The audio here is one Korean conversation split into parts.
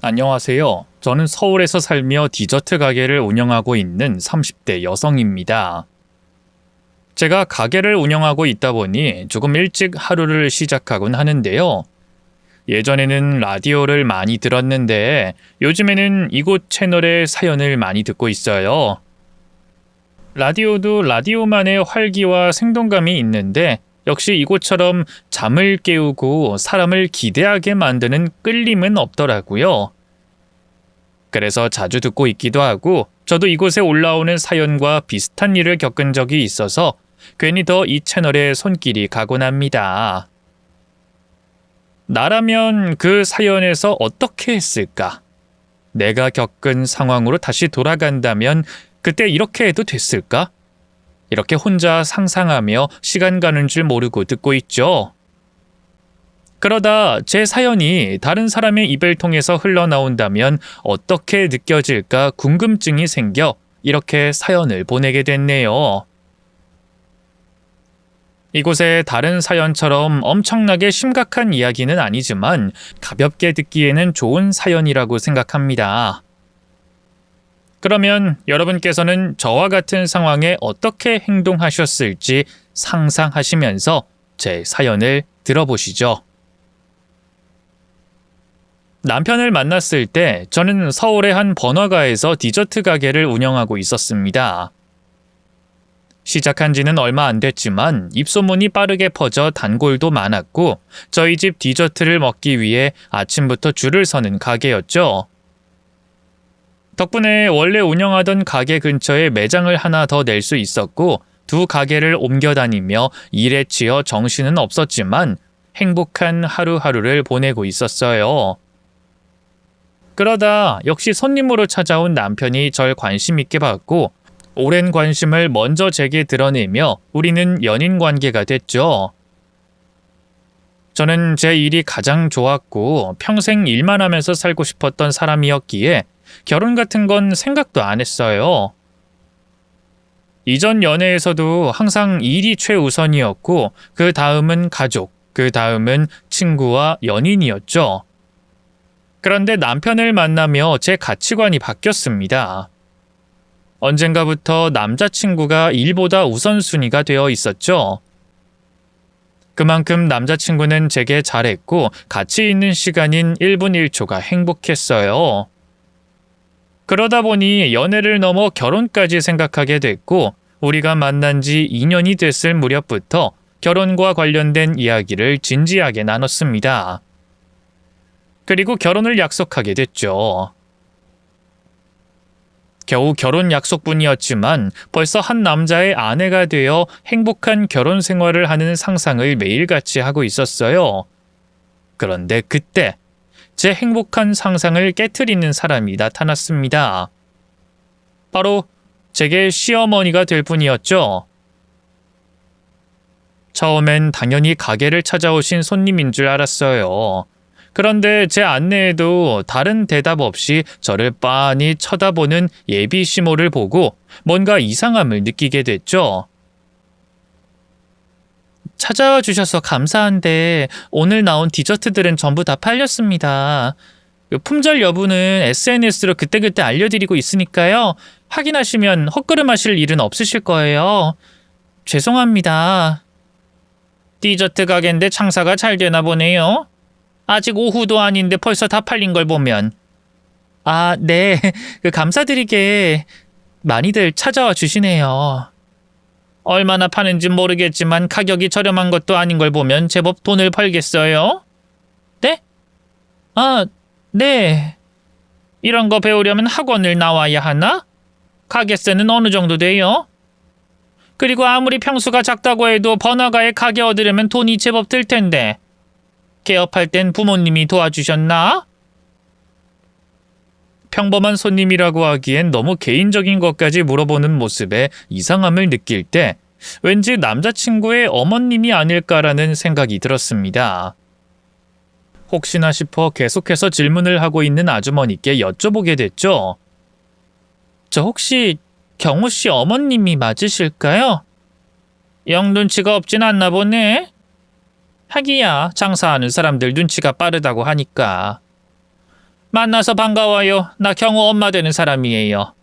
안녕하세요. 저는 서울에서 살며 디저트 가게를 운영하고 있는 30대 여성입니다. 제가 가게를 운영하고 있다 보니 조금 일찍 하루를 시작하곤 하는데요. 예전에는 라디오를 많이 들었는데 요즘에는 이곳 채널의 사연을 많이 듣고 있어요. 라디오도 라디오만의 활기와 생동감이 있는데 역시 이곳처럼 잠을 깨우고 사람을 기대하게 만드는 끌림은 없더라고요. 그래서 자주 듣고 있기도 하고 저도 이곳에 올라오는 사연과 비슷한 일을 겪은 적이 있어서 괜히 더 이 채널에 손길이 가곤 합니다. 나라면 그 사연에서 어떻게 했을까? 내가 겪은 상황으로 다시 돌아간다면 그때 이렇게 해도 됐을까? 이렇게 혼자 상상하며 시간 가는 줄 모르고 듣고 있죠. 그러다 제 사연이 다른 사람의 입을 통해서 흘러나온다면 어떻게 느껴질까 궁금증이 생겨 이렇게 사연을 보내게 됐네요. 이곳에 다른 사연처럼 엄청나게 심각한 이야기는 아니지만 가볍게 듣기에는 좋은 사연이라고 생각합니다. 그러면 여러분께서는 저와 같은 상황에 어떻게 행동하셨을지 상상하시면서 제 사연을 들어보시죠. 남편을 만났을 때 저는 서울의 한 번화가에서 디저트 가게를 운영하고 있었습니다. 시작한 지는 얼마 안 됐지만 입소문이 빠르게 퍼져 단골도 많았고 저희 집 디저트를 먹기 위해 아침부터 줄을 서는 가게였죠. 덕분에 원래 운영하던 가게 근처에 매장을 하나 더 낼 수 있었고 두 가게를 옮겨 다니며 일에 치여 정신은 없었지만 행복한 하루하루를 보내고 있었어요. 그러다 역시 손님으로 찾아온 남편이 절 관심 있게 봤고 오랜 관심을 먼저 제게 드러내며 우리는 연인 관계가 됐죠. 저는 제 일이 가장 좋았고 평생 일만 하면서 살고 싶었던 사람이었기에 결혼 같은 건 생각도 안 했어요. 이전 연애에서도 항상 일이 최우선이었고 그 다음은 가족, 그 다음은 친구와 연인이었죠. 그런데 남편을 만나며 제 가치관이 바뀌었습니다. 언젠가부터 남자친구가 일보다 우선순위가 되어 있었죠. 그만큼 남자친구는 제게 잘했고 가치 있는 시간인 1분 1초가 행복했어요. 그러다 보니 연애를 넘어 결혼까지 생각하게 됐고 우리가 만난 지 2년이 됐을 무렵부터 결혼과 관련된 이야기를 진지하게 나눴습니다. 그리고 결혼을 약속하게 됐죠. 겨우 결혼 약속뿐이었지만 벌써 한 남자의 아내가 되어 행복한 결혼 생활을 하는 상상을 매일같이 하고 있었어요. 그런데 그때 제 행복한 상상을 깨트리는 사람이 나타났습니다. 바로 제게 시어머니가 될 분이었죠. 처음엔 당연히 가게를 찾아오신 손님인 줄 알았어요. 그런데 제 안내에도 다른 대답 없이 저를 빤히 쳐다보는 예비 시모를 보고 뭔가 이상함을 느끼게 됐죠. 찾아와 주셔서 감사한데 오늘 나온 디저트들은 전부 다 팔렸습니다. 품절 여부는 SNS로 그때그때 알려드리고 있으니까요. 확인하시면 헛걸음하실 일은 없으실 거예요. 죄송합니다. 디저트 가게인데 장사가 잘 되나 보네요. 아직 오후도 아닌데 벌써 다 팔린 걸 보면. 아, 네. 감사드리게 많이들 찾아와 주시네요. 얼마나 파는지 모르겠지만 가격이 저렴한 것도 아닌 걸 보면 제법 돈을 벌겠어요? 네? 아, 네. 이런 거 배우려면 학원을 나와야 하나? 가게세는 어느 정도 돼요? 그리고 아무리 평수가 작다고 해도 번화가에 가게 얻으려면 돈이 제법 들 텐데. 개업할 땐 부모님이 도와주셨나? 평범한 손님이라고 하기엔 너무 개인적인 것까지 물어보는 모습에 이상함을 느낄 때 왠지 남자친구의 어머님이 아닐까라는 생각이 들었습니다. 혹시나 싶어 계속해서 질문을 하고 있는 아주머니께 여쭤보게 됐죠. 저 혹시 경호 씨 어머님이 맞으실까요? 영 눈치가 없진 않나 보네. 하기야 장사하는 사람들 눈치가 빠르다고 하니까. 만나서 반가워요. 나 경호 엄마 되는 사람이에요.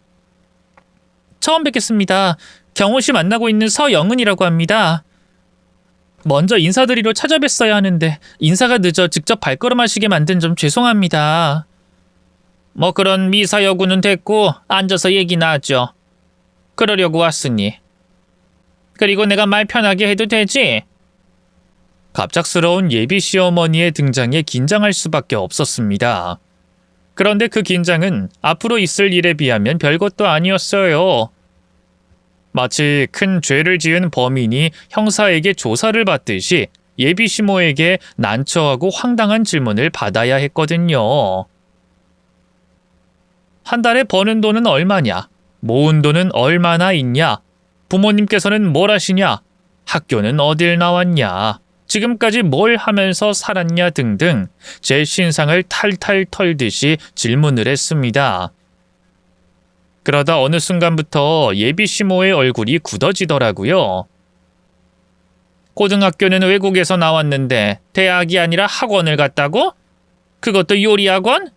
처음 뵙겠습니다. 경호 씨 만나고 있는 서영은이라고 합니다. 먼저 인사드리러 찾아뵀어야 하는데 인사가 늦어 직접 발걸음하시게 만든 점 죄송합니다. 뭐 그런 미사여구는 됐고 앉아서 얘기나 하죠. 그러려고 왔으니. 그리고 내가 말 편하게 해도 되지? 갑작스러운 예비 시어머니의 등장에 긴장할 수밖에 없었습니다. 그런데 그 긴장은 앞으로 있을 일에 비하면 별것도 아니었어요. 마치 큰 죄를 지은 범인이 형사에게 조사를 받듯이 예비 시모에게 난처하고 황당한 질문을 받아야 했거든요. 한 달에 버는 돈은 얼마냐? 모은 돈은 얼마나 있냐? 부모님께서는 뭘 하시냐? 학교는 어딜 나왔냐? 지금까지 뭘 하면서 살았냐 등등 제 신상을 탈탈 털듯이 질문을 했습니다. 그러다 어느 순간부터 예비 시모의 얼굴이 굳어지더라고요. 고등학교는 외국에서 나왔는데 대학이 아니라 학원을 갔다고? 그것도 요리학원?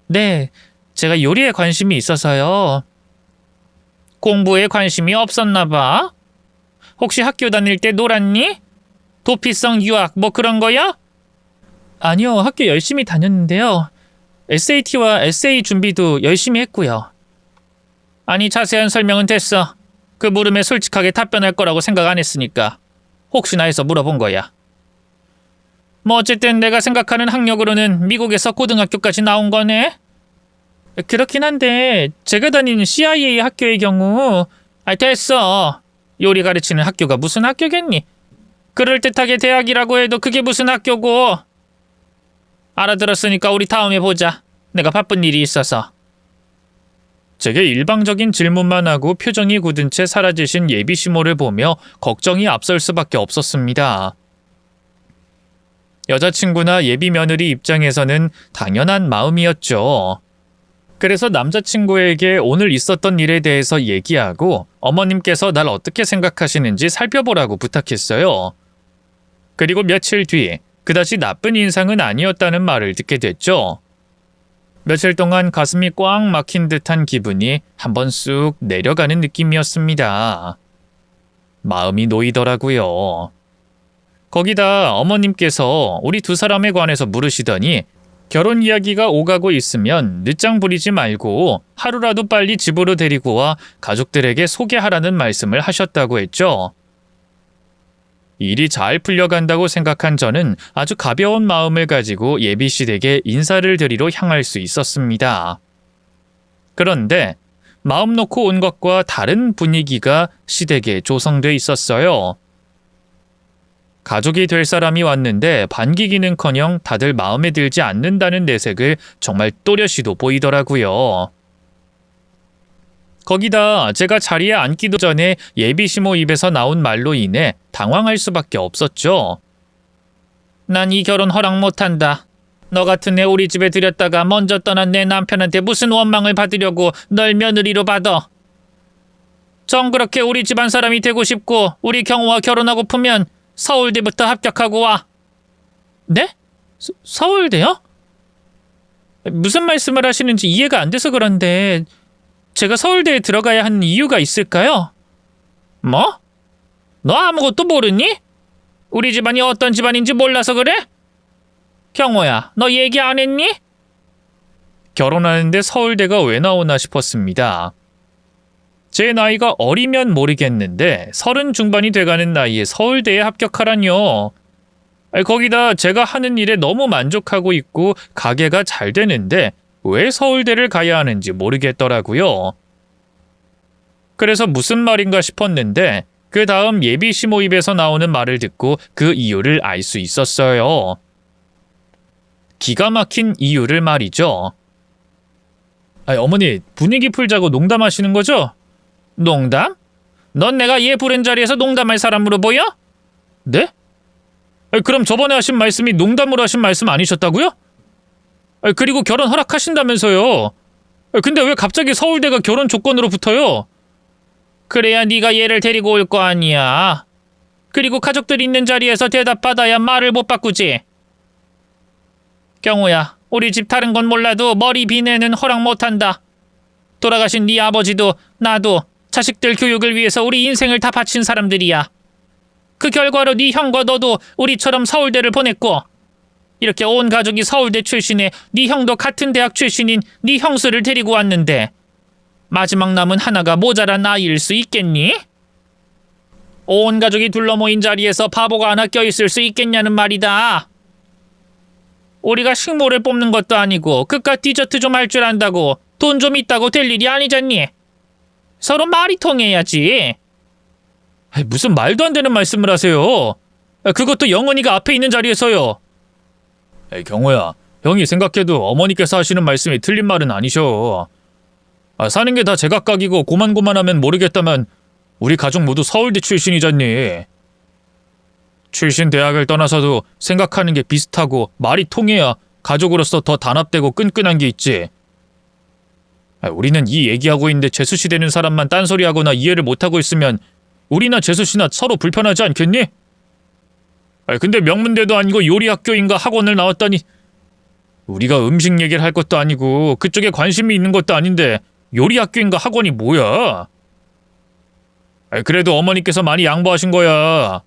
네, 제가 요리에 관심이 있어서요. 공부에 관심이 없었나 봐? 혹시 학교 다닐 때 놀았니? 도피성 유학 뭐 그런 거야? 아니요, 학교 열심히 다녔는데요. SAT와 SA 준비도 열심히 했고요. 아니, 자세한 설명은 됐어. 그 물음에 솔직하게 답변할 거라고 생각 안 했으니까. 혹시나 해서 물어본 거야. 뭐 어쨌든 내가 생각하는 학력으로는 미국에서 고등학교까지 나온 거네? 그렇긴 한데 제가 다니는 CIA 학교의 경우 됐어. 요리 가르치는 학교가 무슨 학교겠니? 그럴듯하게 대학이라고 해도 그게 무슨 학교고. 알아들었으니까 우리 다음에 보자. 내가 바쁜 일이 있어서. 제게 일방적인 질문만 하고 표정이 굳은 채 사라지신 예비 시모를 보며 걱정이 앞설 수밖에 없었습니다. 여자친구나 예비 며느리 입장에서는 당연한 마음이었죠. 그래서 남자친구에게 오늘 있었던 일에 대해서 얘기하고 어머님께서 날 어떻게 생각하시는지 살펴보라고 부탁했어요. 그리고 며칠 뒤 그다지 나쁜 인상은 아니었다는 말을 듣게 됐죠. 며칠 동안 가슴이 꽉 막힌 듯한 기분이 한번 쑥 내려가는 느낌이었습니다. 마음이 놓이더라고요. 거기다 어머님께서 우리 두 사람에 관해서 물으시더니 결혼 이야기가 오가고 있으면 늦장 부리지 말고 하루라도 빨리 집으로 데리고 와 가족들에게 소개하라는 말씀을 하셨다고 했죠. 일이 잘 풀려간다고 생각한 저는 아주 가벼운 마음을 가지고 예비 씨 댁에 인사를 드리러 향할 수 있었습니다. 그런데 마음 놓고 온 것과 다른 분위기가 시댁에 조성돼 있었어요. 가족이 될 사람이 왔는데 반기기는커녕 다들 마음에 들지 않는다는 내색을 정말 또렷이도 보이더라고요. 거기다 제가 자리에 앉기도 전에 예비 시모 입에서 나온 말로 인해 당황할 수밖에 없었죠. 난 이 결혼 허락 못한다. 너 같은 애 우리 집에 들였다가 먼저 떠난 내 남편한테 무슨 원망을 받으려고 널 며느리로 받아. 정 그렇게 우리 집안 사람이 되고 싶고 우리 경호와 결혼하고프면 서울대부터 합격하고 와. 네? 서울대요? 무슨 말씀을 하시는지 이해가 안 돼서 그런데 제가 서울대에 들어가야 하는 이유가 있을까요? 뭐? 너 아무것도 모르니? 우리 집안이 어떤 집안인지 몰라서 그래? 경호야, 너 얘기 안 했니? 결혼하는데 서울대가 왜 나오나 싶었습니다. 제 나이가 어리면 모르겠는데 30 중반이 돼가는 나이에 서울대에 합격하라뇨. 거기다 제가 하는 일에 너무 만족하고 있고 가게가 잘 되는데 왜 서울대를 가야 하는지 모르겠더라고요. 그래서 무슨 말인가 싶었는데 그 다음 예비 시모 입에서 나오는 말을 듣고 그 이유를 알 수 있었어요. 기가 막힌 이유를 말이죠. 어머니, 분위기 풀자고 농담하시는 거죠? 농담? 넌 내가 얘 부른 자리에서 농담할 사람으로 보여? 네? 그럼 저번에 하신 말씀이 농담으로 하신 말씀 아니셨다고요? 그리고 결혼 허락하신다면서요. 근데 왜 갑자기 서울대가 결혼 조건으로 붙어요? 그래야 네가 얘를 데리고 올 거 아니야. 그리고 가족들 있는 자리에서 대답받아야 말을 못 바꾸지. 경호야, 우리 집 다른 건 몰라도 머리 비내는 허락 못한다. 돌아가신 네 아버지도 나도 자식들 교육을 위해서 우리 인생을 다 바친 사람들이야. 그 결과로 네 형과 너도 우리처럼 서울대를 보냈고 이렇게 온 가족이 서울대 출신에 네 형도 같은 대학 출신인 네 형수를 데리고 왔는데 마지막 남은 하나가 모자란 아이일 수 있겠니? 온 가족이 둘러모인 자리에서 바보가 하나 껴있을 수 있겠냐는 말이다. 우리가 식모를 뽑는 것도 아니고 그깟 디저트 좀 할 줄 안다고 돈 좀 있다고 될 일이 아니잖니. 서로 말이 통해야지. 무슨 말도 안 되는 말씀을 하세요. 그것도 영원이가 앞에 있는 자리에서요. 경호야, 형이 생각해도 어머니께서 하시는 말씀이 틀린 말은 아니셔. 사는 게 다 제각각이고 고만고만하면 모르겠다만 우리 가족 모두 서울대 출신이잖니. 출신 대학을 떠나서도 생각하는 게 비슷하고 말이 통해야 가족으로서 더 단합되고 끈끈한 게 있지. 우리는 이 얘기하고 있는데 재수씨 되는 사람만 딴소리하거나 이해를 못하고 있으면 우리나 재수씨나 서로 불편하지 않겠니? 근데 명문대도 아니고 요리학교인가 학원을 나왔다니 우리가 음식 얘기를 할 것도 아니고 그쪽에 관심이 있는 것도 아닌데 요리학교인가 학원이 뭐야? 그래도 어머니께서 많이 양보하신 거야.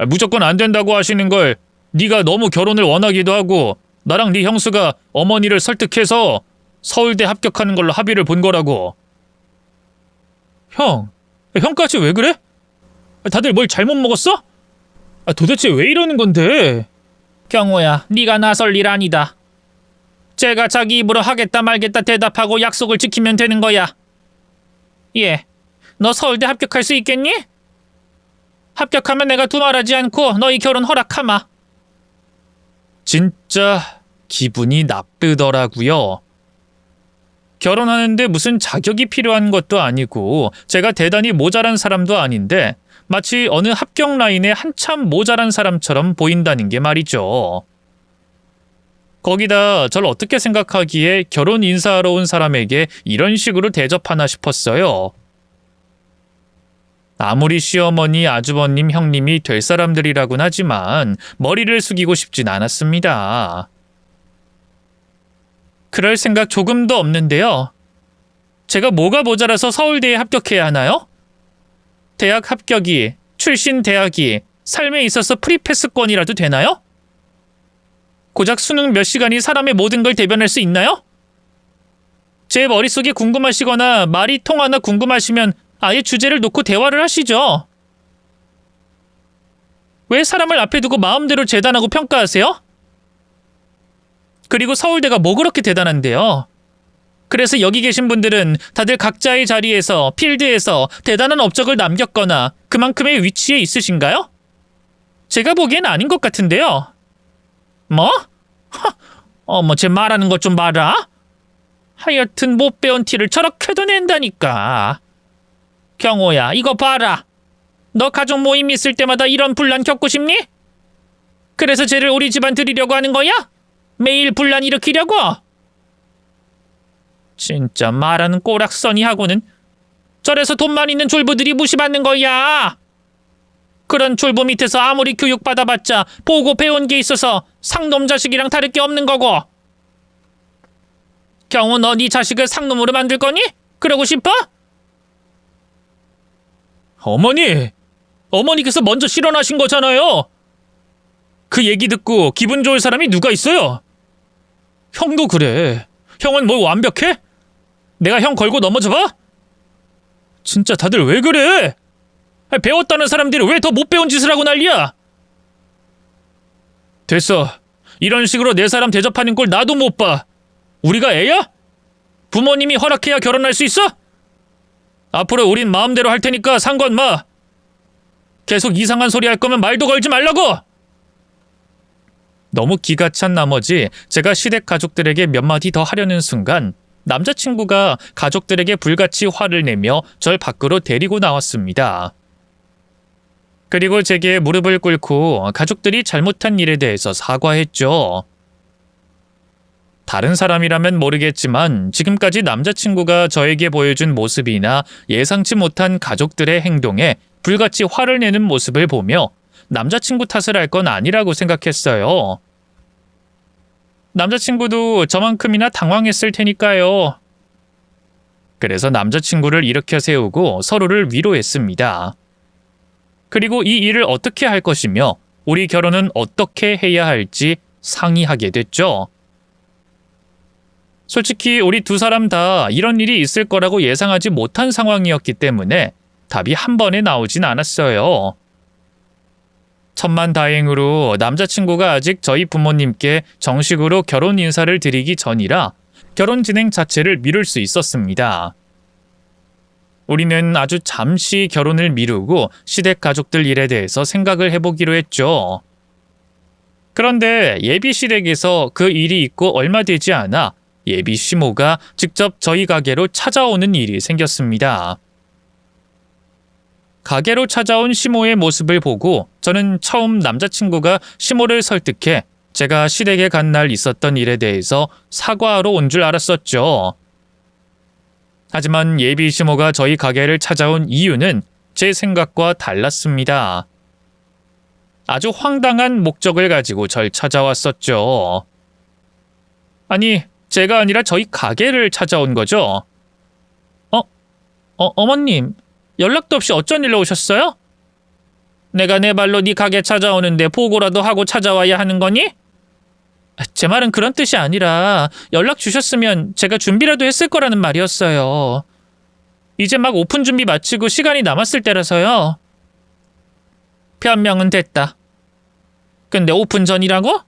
무조건 안 된다고 하시는 걸 네가 너무 결혼을 원하기도 하고 나랑 네 형수가 어머니를 설득해서 서울대 합격하는 걸로 합의를 본 거라고. 형까지 왜 그래? 다들 뭘 잘못 먹었어? 도대체 왜 이러는 건데? 경호야, 네가 나설 일 아니다. 제가 자기 입으로 하겠다 말겠다 대답하고 약속을 지키면 되는 거야. 예, 너 서울대 합격할 수 있겠니? 합격하면 내가 두말하지 않고 너희 결혼 허락하마. 진짜 기분이 나쁘더라고요. 결혼하는데 무슨 자격이 필요한 것도 아니고 제가 대단히 모자란 사람도 아닌데 마치 어느 합격 라인에 한참 모자란 사람처럼 보인다는 게 말이죠. 거기다 절 어떻게 생각하기에 결혼 인사하러 온 사람에게 이런 식으로 대접하나 싶었어요. 아무리 시어머니, 아주버님, 형님이 될 사람들이라곤 하지만 머리를 숙이고 싶진 않았습니다. 그럴 생각 조금도 없는데요. 제가 뭐가 모자라서 서울대에 합격해야 하나요? 대학 합격이, 출신 대학이 삶에 있어서 프리패스권이라도 되나요? 고작 수능 몇 시간이 사람의 모든 걸 대변할 수 있나요? 제 머릿속이 궁금하시거나 말이 통하나 궁금하시면 아예 주제를 놓고 대화를 하시죠. 왜 사람을 앞에 두고 마음대로 재단하고 평가하세요? 그리고 서울대가 뭐 그렇게 대단한데요? 그래서 여기 계신 분들은 다들 각자의 자리에서, 필드에서 대단한 업적을 남겼거나 그만큼의 위치에 있으신가요? 제가 보기엔 아닌 것 같은데요. 뭐? 쟤 말하는 것 좀 봐라. 하여튼 못 배운 티를 저렇게도 낸다니까. 경호야, 이거 봐라. 너 가족 모임 있을 때마다 이런 분란 겪고 싶니? 그래서 쟤를 우리 집안 들이려고 하는 거야? 매일 분란 일으키려고? 진짜 말하는 꼬락서니하고는 저래서 돈만 있는 졸부들이 무시받는 거야. 그런 졸부 밑에서 아무리 교육받아봤자 보고 배운 게 있어서 상놈 자식이랑 다를 게 없는 거고. 경호, 너 네 자식을 상놈으로 만들 거니? 그러고 싶어? 어머니께서 먼저 실언하신 거잖아요. 그 얘기 듣고 기분 좋을 사람이 누가 있어요? 형도 그래. 형은 뭐 완벽해? 내가 형 걸고 넘어져봐? 진짜 다들 왜 그래? 배웠다는 사람들이 왜 더 못 배운 짓을 하고 난리야? 됐어. 이런 식으로 내 사람 대접하는 걸 나도 못 봐. 우리가 애야? 부모님이 허락해야 결혼할 수 있어? 앞으로 우린 마음대로 할 테니까 상관 마. 계속 이상한 소리 할 거면 말도 걸지 말라고! 너무 기가 찬 나머지 제가 시댁 가족들에게 몇 마디 더 하려는 순간 남자친구가 가족들에게 불같이 화를 내며 절 밖으로 데리고 나왔습니다. 그리고 제게 무릎을 꿇고 가족들이 잘못한 일에 대해서 사과했죠. 다른 사람이라면 모르겠지만 지금까지 남자친구가 저에게 보여준 모습이나 예상치 못한 가족들의 행동에 불같이 화를 내는 모습을 보며 남자친구 탓을 할 건 아니라고 생각했어요. 남자친구도 저만큼이나 당황했을 테니까요. 그래서 남자친구를 일으켜 세우고 서로를 위로했습니다. 그리고 이 일을 어떻게 할 것이며 우리 결혼은 어떻게 해야 할지 상의하게 됐죠. 솔직히 우리 두 사람 다 이런 일이 있을 거라고 예상하지 못한 상황이었기 때문에 답이 한 번에 나오진 않았어요. 천만다행으로 남자친구가 아직 저희 부모님께 정식으로 결혼 인사를 드리기 전이라 결혼 진행 자체를 미룰 수 있었습니다. 우리는 아주 잠시 결혼을 미루고 시댁 가족들 일에 대해서 생각을 해보기로 했죠. 그런데 예비 시댁에서 그 일이 있고 얼마 되지 않아 예비 시모가 직접 저희 가게로 찾아오는 일이 생겼습니다. 가게로 찾아온 시모의 모습을 보고 저는 처음 남자친구가 시모를 설득해 제가 시댁에 간 날 있었던 일에 대해서 사과하러 온 줄 알았었죠. 하지만 예비 시모가 저희 가게를 찾아온 이유는 제 생각과 달랐습니다. 아주 황당한 목적을 가지고 절 찾아왔었죠. 아니, 제가 아니라 저희 가게를 찾아온 거죠? 어머님, 연락도 없이 어쩐 일로 오셨어요? 내가 내 발로 네 가게 찾아오는데 보고라도 하고 찾아와야 하는 거니? 제 말은 그런 뜻이 아니라 연락 주셨으면 제가 준비라도 했을 거라는 말이었어요. 이제 막 오픈 준비 마치고 시간이 남았을 때라서요. 변명은 됐다. 근데 오픈 전이라고?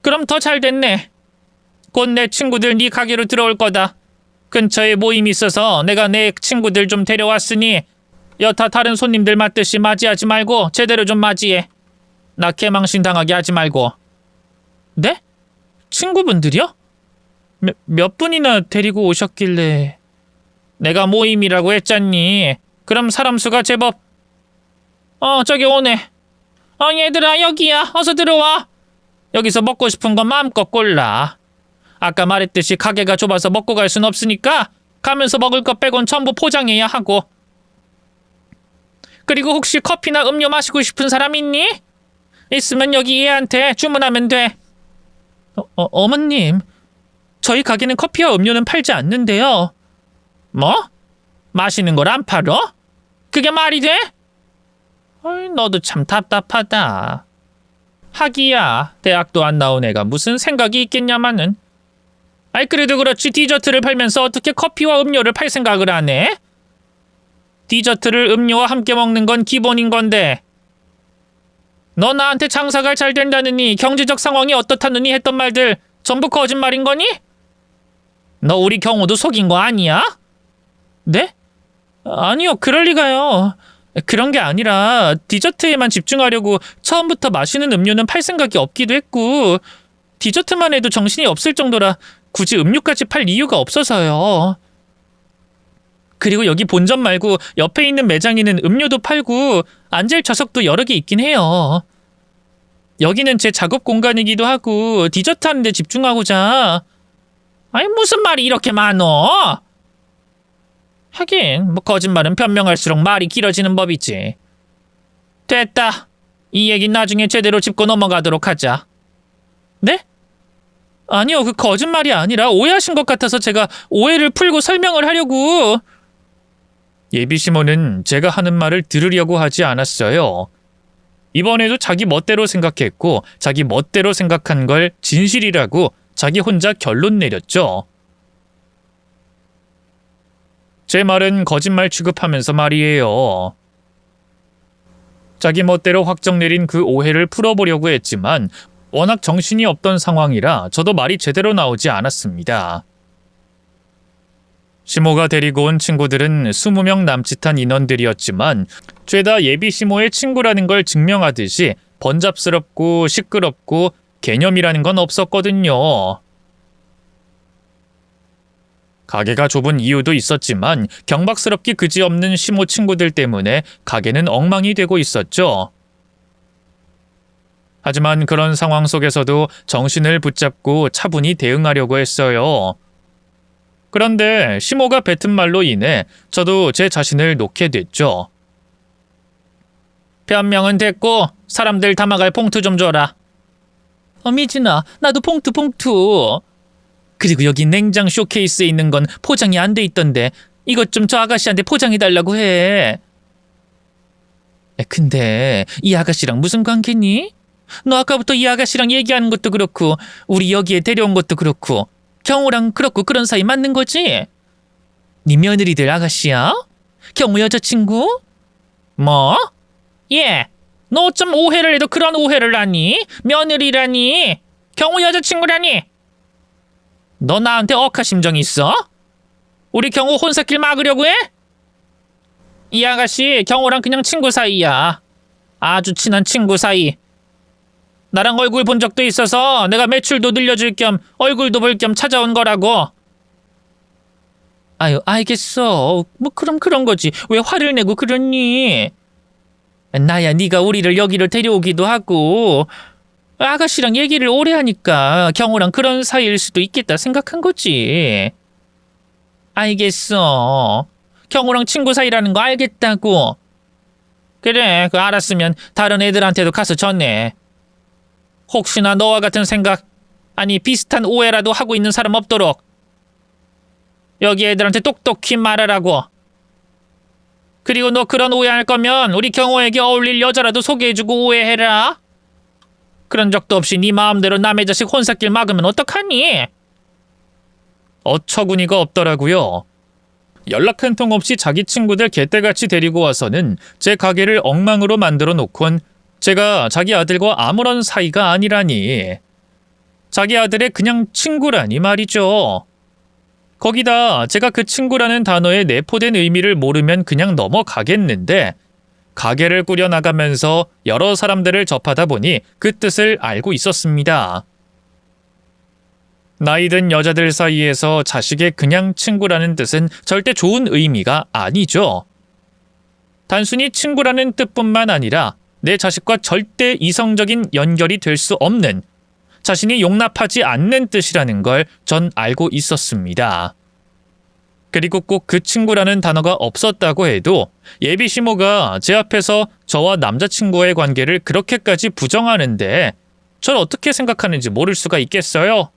그럼 더 잘 됐네. 곧 내 친구들 네 가게로 들어올 거다. 근처에 모임이 있어서 내가 내 친구들 좀 데려왔으니 여타 다른 손님들 맞듯이 맞이하지 말고 제대로 좀 맞이해. 나 개망신 당하게 하지 말고. 네? 친구분들이요? 몇 분이나 데리고 오셨길래. 내가 모임이라고 했잖니. 그럼 사람 수가 제법. 저기 오네. 얘들아 여기야. 어서 들어와. 여기서 먹고 싶은 거 마음껏 골라. 아까 말했듯이 가게가 좁아서 먹고 갈 순 없으니까 가면서 먹을 거 빼곤 전부 포장해야 하고. 그리고 혹시 커피나 음료 마시고 싶은 사람 있니? 있으면 여기 얘한테 주문하면 돼. 어머님, 저희 가게는 커피와 음료는 팔지 않는데요. 뭐? 마시는 걸 안 팔어? 그게 말이 돼? 너도 참 답답하다. 하기야, 대학도 안 나온 애가 무슨 생각이 있겠냐마는. 그래도 그렇지 디저트를 팔면서 어떻게 커피와 음료를 팔 생각을 안 해? 디저트를 음료와 함께 먹는 건 기본인 건데. 너 나한테 장사가 잘 된다느니 경제적 상황이 어떻다느니 했던 말들 전부 거짓말인 거니? 너 우리 경호도 속인 거 아니야? 네? 아니요, 그럴 리가요. 그런 게 아니라 디저트에만 집중하려고 처음부터 마시는 음료는 팔 생각이 없기도 했고 디저트만 해도 정신이 없을 정도라 굳이 음료까지 팔 이유가 없어서요. 그리고 여기 본점 말고 옆에 있는 매장에는 음료도 팔고 앉을 좌석도 여러 개 있긴 해요. 여기는 제 작업 공간이기도 하고 디저트 하는 데 집중하고자. 무슨 말이 이렇게 많어? 하긴 거짓말은 변명할수록 말이 길어지는 법이지. 됐다. 이 얘긴 나중에 제대로 짚고 넘어가도록 하자. 네? 아니요, 그 거짓말이 아니라 오해하신 것 같아서 제가 오해를 풀고 설명을 하려고. 예비 시모는 제가 하는 말을 들으려고 하지 않았어요. 이번에도 자기 멋대로 생각했고 자기 멋대로 생각한 걸 진실이라고 자기 혼자 결론 내렸죠. 제 말은 거짓말 취급하면서 말이에요. 자기 멋대로 확정 내린 그 오해를 풀어보려고 했지만 워낙 정신이 없던 상황이라 저도 말이 제대로 나오지 않았습니다. 시모가 데리고 온 친구들은 20명 남짓한 인원들이었지만 죄다 예비 시모의 친구라는 걸 증명하듯이 번잡스럽고 시끄럽고 개념이라는 건 없었거든요. 가게가 좁은 이유도 있었지만 경박스럽기 그지없는 시모 친구들 때문에 가게는 엉망이 되고 있었죠. 하지만 그런 상황 속에서도 정신을 붙잡고 차분히 대응하려고 했어요. 그런데 시모가 뱉은 말로 인해 저도 제 자신을 놓게 됐죠. 변명은 됐고 사람들 담아갈 봉투 좀 줘라. 미진아, 나도 봉투. 그리고 여기 냉장 쇼케이스에 있는 건 포장이 안 돼 있던데 이것 좀 저 아가씨한테 포장해달라고 해. 근데 이 아가씨랑 무슨 관계니? 너 아까부터 이 아가씨랑 얘기하는 것도 그렇고 우리 여기에 데려온 것도 그렇고 경호랑 그렇고 그런 사이 맞는 거지? 네 며느리들 아가씨야? 경호 여자친구? 뭐? 예, 너 좀 오해를 해도 그런 오해를 하니? 며느리라니? 경호 여자친구라니? 너 나한테 억하심정 있어? 우리 경호 혼사길 막으려고 해? 이 아가씨 경호랑 그냥 친구 사이야. 아주 친한 친구 사이. 나랑 얼굴 본 적도 있어서 내가 매출도 늘려줄 겸 얼굴도 볼 겸 찾아온 거라고. 아유, 알겠어. 뭐 그럼 그런 거지. 왜 화를 내고 그러니? 나야 네가 우리를 여기를 데려오기도 하고 아가씨랑 얘기를 오래 하니까 경호랑 그런 사이일 수도 있겠다 생각한 거지. 알겠어. 경호랑 친구 사이라는 거 알겠다고. 그래, 그 알았으면 다른 애들한테도 가서 전해. 혹시나 너와 같은 생각, 아니 비슷한 오해라도 하고 있는 사람 없도록 여기 애들한테 똑똑히 말하라고. 그리고 너 그런 오해할 거면 우리 경호에게 어울릴 여자라도 소개해주고 오해해라. 그런 적도 없이 네 마음대로 남의 자식 혼사길 막으면 어떡하니? 어처구니가 없더라고요. 연락 한 통 없이 자기 친구들 개떼같이 데리고 와서는 제 가게를 엉망으로 만들어 놓곤 제가 자기 아들과 아무런 사이가 아니라니. 자기 아들의 그냥 친구라니 말이죠. 거기다 제가 그 친구라는 단어에 내포된 의미를 모르면 그냥 넘어가겠는데 가게를 꾸려나가면서 여러 사람들을 접하다 보니 그 뜻을 알고 있었습니다. 나이든 여자들 사이에서 자식의 그냥 친구라는 뜻은 절대 좋은 의미가 아니죠. 단순히 친구라는 뜻뿐만 아니라 내 자식과 절대 이성적인 연결이 될 수 없는, 자신이 용납하지 않는 뜻이라는 걸 전 알고 있었습니다. 그리고 꼭 그 친구라는 단어가 없었다고 해도 예비 시모가 제 앞에서 저와 남자친구의 관계를 그렇게까지 부정하는데 절 어떻게 생각하는지 모를 수가 있겠어요?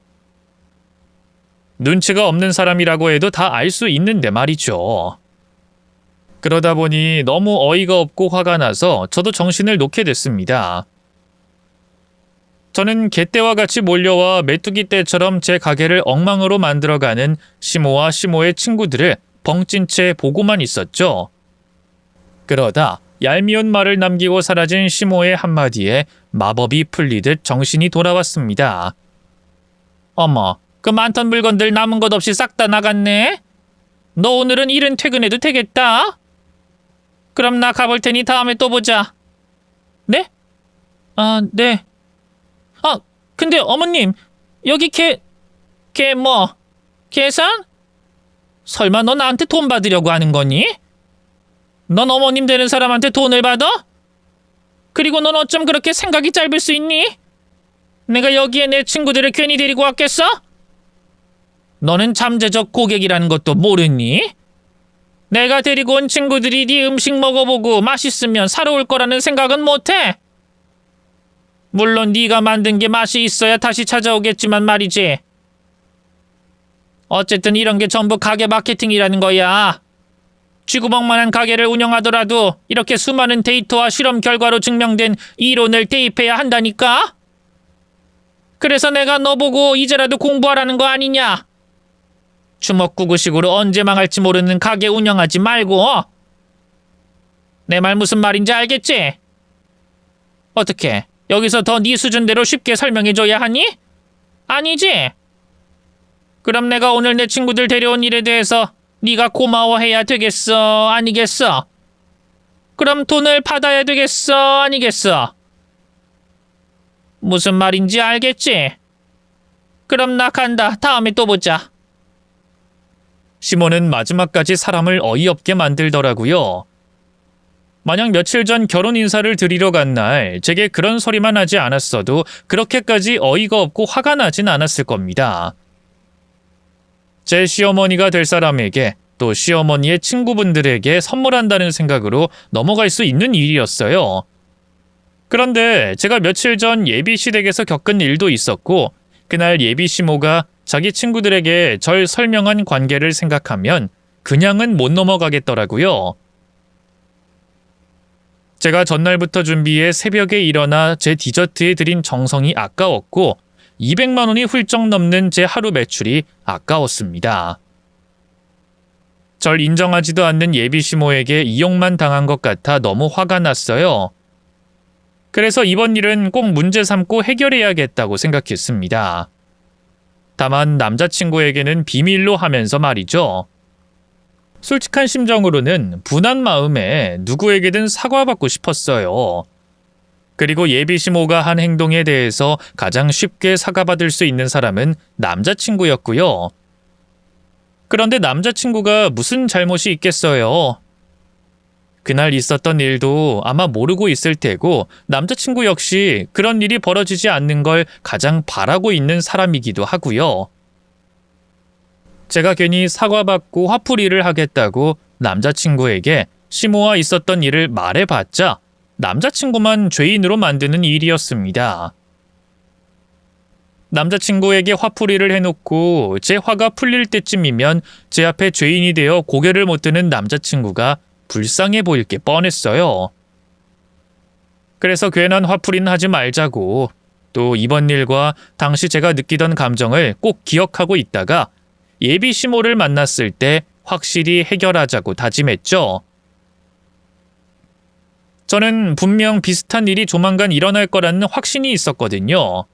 눈치가 없는 사람이라고 해도 다 알 수 있는데 말이죠. 그러다 보니 너무 어이가 없고 화가 나서 저도 정신을 놓게 됐습니다. 저는 개떼와 같이 몰려와 메뚜기 떼처럼 제 가게를 엉망으로 만들어가는 시모와 시모의 친구들을 벙찐 채 보고만 있었죠. 그러다 얄미운 말을 남기고 사라진 시모의 한마디에 마법이 풀리듯 정신이 돌아왔습니다. 어머, 그 많던 물건들 남은 것 없이 싹 다 나갔네? 너 오늘은 일은 퇴근해도 되겠다? 그럼 나 가볼 테니 다음에 또 보자. 네? 네. 근데 어머님, 여기 뭐, 계산? 설마 너 나한테 돈 받으려고 하는 거니? 넌 어머님 되는 사람한테 돈을 받아? 그리고 넌 어쩜 그렇게 생각이 짧을 수 있니? 내가 여기에 내 친구들을 괜히 데리고 왔겠어? 너는 잠재적 고객이라는 것도 모르니? 내가 데리고 온 친구들이 네 음식 먹어보고 맛있으면 사러 올 거라는 생각은 못해? 물론 네가 만든 게 맛이 있어야 다시 찾아오겠지만 말이지. 어쨌든 이런 게 전부 가게 마케팅이라는 거야. 쥐구멍만한 가게를 운영하더라도 이렇게 수많은 데이터와 실험 결과로 증명된 이론을 대입해야 한다니까? 그래서 내가 너 보고 이제라도 공부하라는 거 아니냐? 주먹구구식으로 언제 망할지 모르는 가게 운영하지 말고. 내 말 무슨 말인지 알겠지? 어떻게? 여기서 더 네 수준대로 쉽게 설명해줘야 하니? 아니지? 그럼 내가 오늘 내 친구들 데려온 일에 대해서 네가 고마워해야 되겠어? 아니겠어? 그럼 돈을 받아야 되겠어? 아니겠어? 무슨 말인지 알겠지? 그럼 나 간다. 다음에 또 보자. 시모는 마지막까지 사람을 어이없게 만들더라고요. 만약 며칠 전 결혼 인사를 드리러 간 날 제게 그런 소리만 하지 않았어도 그렇게까지 어이가 없고 화가 나진 않았을 겁니다. 제 시어머니가 될 사람에게 또 시어머니의 친구분들에게 선물한다는 생각으로 넘어갈 수 있는 일이었어요. 그런데 제가 며칠 전 예비 시댁에서 겪은 일도 있었고 그날 예비 시모가 자기 친구들에게 절 설명한 관계를 생각하면 그냥은 못 넘어가겠더라고요. 제가 전날부터 준비해 새벽에 일어나 제 디저트에 들인 정성이 아까웠고 200만 원이 훌쩍 넘는 제 하루 매출이 아까웠습니다. 절 인정하지도 않는 예비 시모에게 이용만 당한 것 같아 너무 화가 났어요. 그래서 이번 일은 꼭 문제 삼고 해결해야겠다고 생각했습니다. 다만 남자친구에게는 비밀로 하면서 말이죠. 솔직한 심정으로는 분한 마음에 누구에게든 사과받고 싶었어요. 그리고 예비 시모가 한 행동에 대해서 가장 쉽게 사과받을 수 있는 사람은 남자친구였고요. 그런데 남자친구가 무슨 잘못이 있겠어요? 그날 있었던 일도 아마 모르고 있을 테고 남자친구 역시 그런 일이 벌어지지 않는 걸 가장 바라고 있는 사람이기도 하고요. 제가 괜히 사과받고 화풀이를 하겠다고 남자친구에게 시모와 있었던 일을 말해봤자 남자친구만 죄인으로 만드는 일이었습니다. 남자친구에게 화풀이를 해놓고 제 화가 풀릴 때쯤이면 제 앞에 죄인이 되어 고개를 못 드는 남자친구가 불쌍해 보일 게 뻔했어요. 그래서 괜한 화풀이는 하지 말자고 또 이번 일과 당시 제가 느끼던 감정을 꼭 기억하고 있다가 예비 시모를 만났을 때 확실히 해결하자고 다짐했죠. 저는 분명 비슷한 일이 조만간 일어날 거라는 확신이 있었거든요.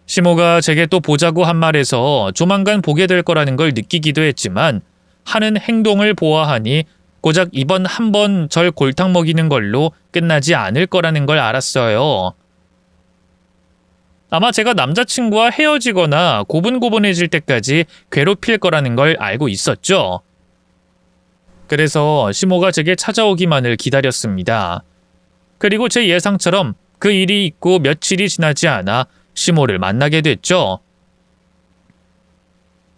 시모가 제게 또 보자고 한 말에서 조만간 보게 될 거라는 걸 느끼기도 했지만 하는 행동을 보아하니 고작 이번 한 번 절 골탕 먹이는 걸로 끝나지 않을 거라는 걸 알았어요. 아마 제가 남자친구와 헤어지거나 고분고분해질 때까지 괴롭힐 거라는 걸 알고 있었죠. 그래서 시모가 제게 찾아오기만을 기다렸습니다. 그리고 제 예상처럼 그 일이 있고 며칠이 지나지 않아 시모를 만나게 됐죠.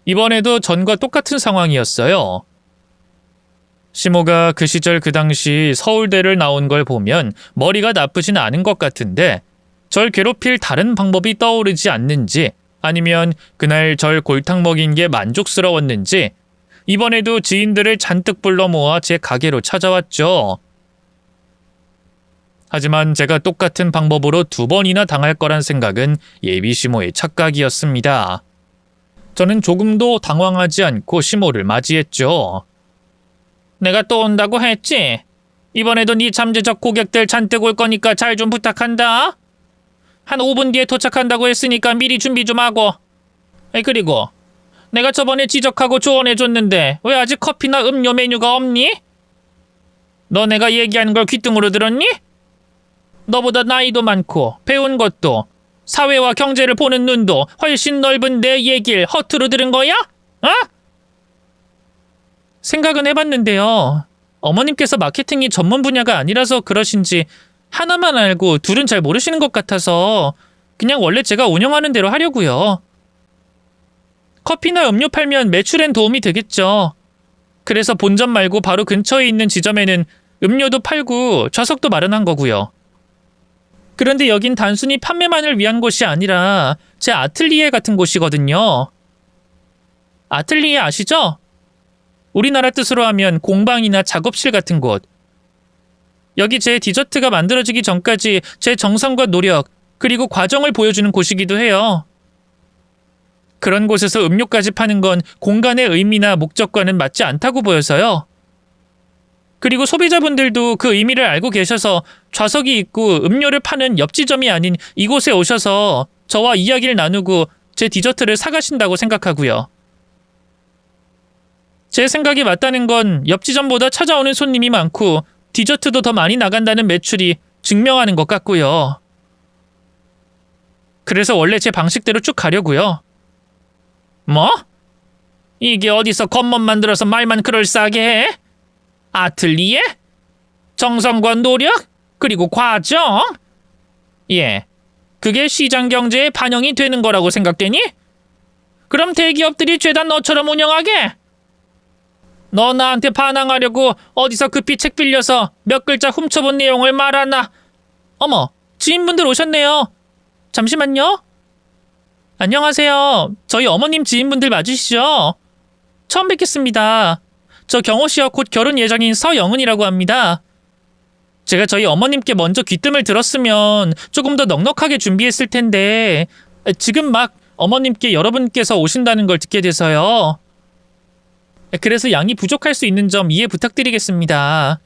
이번에도 전과 똑같은 상황이었어요. 시모가 그 시절 그 당시 서울대를 나온 걸 보면 머리가 나쁘진 않은 것 같은데 절 괴롭힐 다른 방법이 떠오르지 않는지 아니면 그날 절 골탕 먹인 게 만족스러웠는지 이번에도 지인들을 잔뜩 불러 모아 제 가게로 찾아왔죠. 하지만 제가 똑같은 방법으로 2번이나 당할 거란 생각은 예비 시모의 착각이었습니다. 저는 조금도 당황하지 않고 시모를 맞이했죠. 내가 또 온다고 했지? 이번에도 네 잠재적 고객들 잔뜩 올 거니까 잘 좀 부탁한다. 한 5분 뒤에 도착한다고 했으니까 미리 준비 좀 하고. 그리고 내가 저번에 지적하고 조언해줬는데 왜 아직 커피나 음료 메뉴가 없니? 너 내가 얘기하는 걸 귓등으로 들었니? 너보다 나이도 많고 배운 것도 사회와 경제를 보는 눈도 훨씬 넓은 내 얘기를 허투루 들은 거야? 어? 생각은 해봤는데요. 어머님께서 마케팅이 전문 분야가 아니라서 그러신지 하나만 알고 둘은 잘 모르시는 것 같아서 그냥 원래 제가 운영하는 대로 하려고요. 커피나 음료 팔면 매출엔 도움이 되겠죠. 그래서 본점 말고 바로 근처에 있는 지점에는 음료도 팔고 좌석도 마련한 거고요. 그런데 여긴 단순히 판매만을 위한 곳이 아니라 제 아틀리에 같은 곳이거든요. 아틀리에 아시죠? 우리나라 뜻으로 하면 공방이나 작업실 같은 곳. 여기 제 디저트가 만들어지기 전까지 제 정성과 노력, 그리고 과정을 보여주는 곳이기도 해요. 그런 곳에서 음료까지 파는 건 공간의 의미나 목적과는 맞지 않다고 보여서요. 그리고 소비자분들도 그 의미를 알고 계셔서 좌석이 있고 음료를 파는 옆 지점이 아닌 이곳에 오셔서 저와 이야기를 나누고 제 디저트를 사가신다고 생각하고요. 제 생각이 맞다는 건 옆 지점보다 찾아오는 손님이 많고 디저트도 더 많이 나간다는 매출이 증명하는 것 같고요. 그래서 원래 제 방식대로 쭉 가려고요. 뭐? 이게 어디서 겉멋 만들어서 말만 그럴싸하게 해? 아틀리에? 정성과 노력? 그리고 과정? 예, 그게 시장 경제에 반영이 되는 거라고 생각되니? 그럼 대기업들이 죄다 너처럼 운영하게? 너 나한테 반항하려고 어디서 급히 책 빌려서 몇 글자 훔쳐본 내용을 말하나? 어머, 지인분들 오셨네요. 잠시만요. 안녕하세요. 저희 어머님 지인분들 맞으시죠? 처음 뵙겠습니다. 저 경호 씨와 곧 결혼 예정인 서영은이라고 합니다. 제가 저희 어머님께 먼저 귀뜸을 들었으면 조금 더 넉넉하게 준비했을 텐데 지금 막 어머님께 여러분께서 오신다는 걸 듣게 돼서요. 그래서 양이 부족할 수 있는 점 이해 부탁드리겠습니다.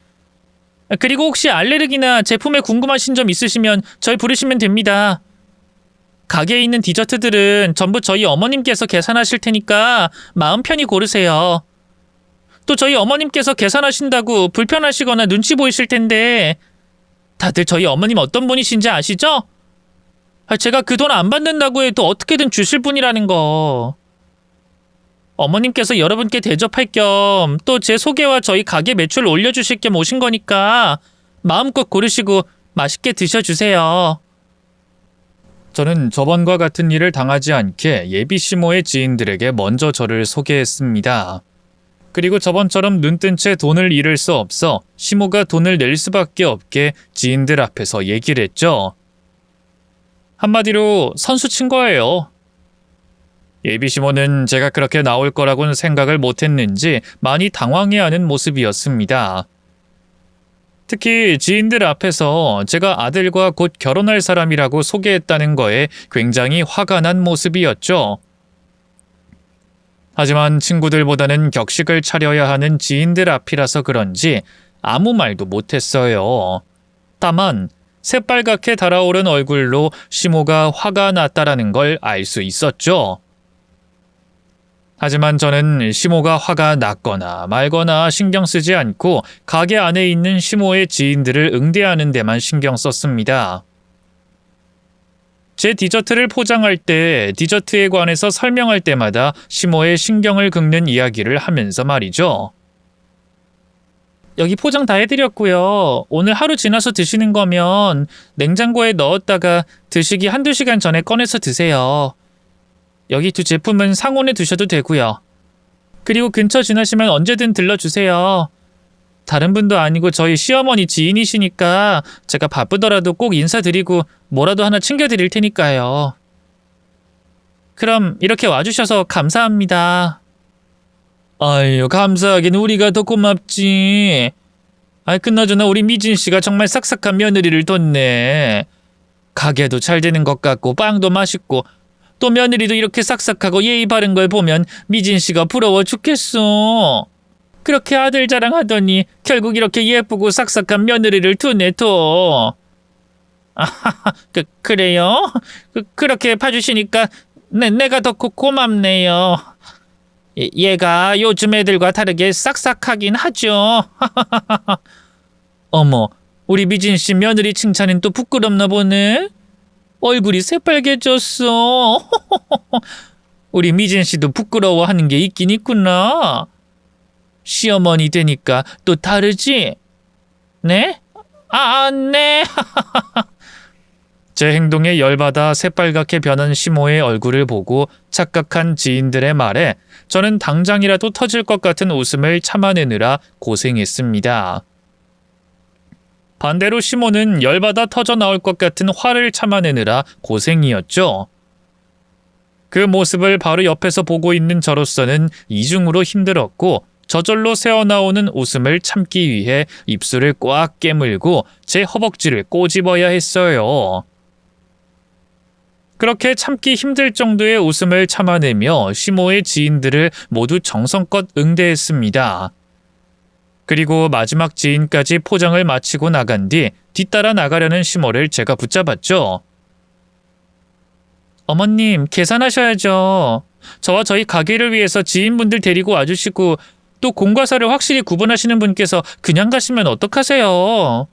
그리고 혹시 알레르기나 제품에 궁금하신 점 있으시면 저희 부르시면 됩니다. 가게에 있는 디저트들은 전부 저희 어머님께서 계산하실 테니까 마음 편히 고르세요. 또 저희 어머님께서 계산하신다고 불편하시거나 눈치 보이실 텐데 다들 저희 어머님 어떤 분이신지 아시죠? 제가 그 돈 안 받는다고 해도 어떻게든 주실 분이라는 거. 어머님께서 여러분께 대접할 겸 또 제 소개와 저희 가게 매출 올려주실 겸 오신 거니까 마음껏 고르시고 맛있게 드셔주세요. 저는 저번과 같은 일을 당하지 않게 예비 시모의 지인들에게 먼저 저를 소개했습니다. 그리고 저번처럼 눈뜬 채 돈을 잃을 수 없어 시모가 돈을 낼 수밖에 없게 지인들 앞에서 얘기를 했죠. 한마디로 선수 친 거예요. 예비 시모는 제가 그렇게 나올 거라고는 생각을 못했는지 많이 당황해하는 모습이었습니다. 특히 지인들 앞에서 제가 아들과 곧 결혼할 사람이라고 소개했다는 거에 굉장히 화가 난 모습이었죠. 하지만 친구들보다는 격식을 차려야 하는 지인들 앞이라서 그런지 아무 말도 못했어요. 다만 새빨갛게 달아오른 얼굴로 시모가 화가 났다라는 걸 알 수 있었죠. 하지만 저는 시모가 화가 났거나 말거나 신경 쓰지 않고 가게 안에 있는 시모의 지인들을 응대하는 데만 신경 썼습니다. 제 디저트를 포장할 때 디저트에 관해서 설명할 때마다 시모의 신경을 긁는 이야기를 하면서 말이죠. 여기 포장 다 해드렸고요. 오늘 하루 지나서 드시는 거면 냉장고에 넣었다가 드시기 한두 시간 전에 꺼내서 드세요. 여기 두 제품은 상온에 두셔도 되고요. 그리고 근처 지나시면 언제든 들러주세요. 다른 분도 아니고 저희 시어머니 지인이시니까 제가 바쁘더라도 꼭 인사드리고 뭐라도 하나 챙겨드릴 테니까요. 그럼 이렇게 와주셔서 감사합니다. 아유, 감사하긴 우리가 더 고맙지. 그나저나 우리 미진 씨가 정말 싹싹한 며느리를 뒀네. 가게도 잘 되는 것 같고 빵도 맛있고 또 며느리도 이렇게 싹싹하고 예의 바른 걸 보면 미진 씨가 부러워 죽겠어. 그렇게 아들 자랑하더니 결국 이렇게 예쁘고 싹싹한 며느리를 두네 또. 아하하, 그래요? 그렇게 봐주시니까 내가 더 고맙네요. 얘가 요즘 애들과 다르게 싹싹하긴 하죠. 어머, 우리 미진 씨 며느리 칭찬은 또 부끄럽나 보네. 얼굴이 새빨개졌어. 우리 미진 씨도 부끄러워하는 게 있긴 있구나. 시어머니 되니까 또 다르지? 네? 네. 제 행동에 열받아 새빨갛게 변한 시모의 얼굴을 보고 착각한 지인들의 말에 저는 당장이라도 터질 것 같은 웃음을 참아내느라 고생했습니다. 반대로 시모는 열받아 터져 나올 것 같은 화를 참아내느라 고생이었죠. 그 모습을 바로 옆에서 보고 있는 저로서는 이중으로 힘들었고 저절로 새어나오는 웃음을 참기 위해 입술을 꽉 깨물고 제 허벅지를 꼬집어야 했어요. 그렇게 참기 힘들 정도의 웃음을 참아내며 시모의 지인들을 모두 정성껏 응대했습니다. 그리고 마지막 지인까지 포장을 마치고 나간 뒤 뒤따라 나가려는 시모를 제가 붙잡았죠. 어머님, 계산하셔야죠. 저와 저희 가게를 위해서 지인분들 데리고 와주시고 또 공과사를 확실히 구분하시는 분께서 그냥 가시면 어떡하세요?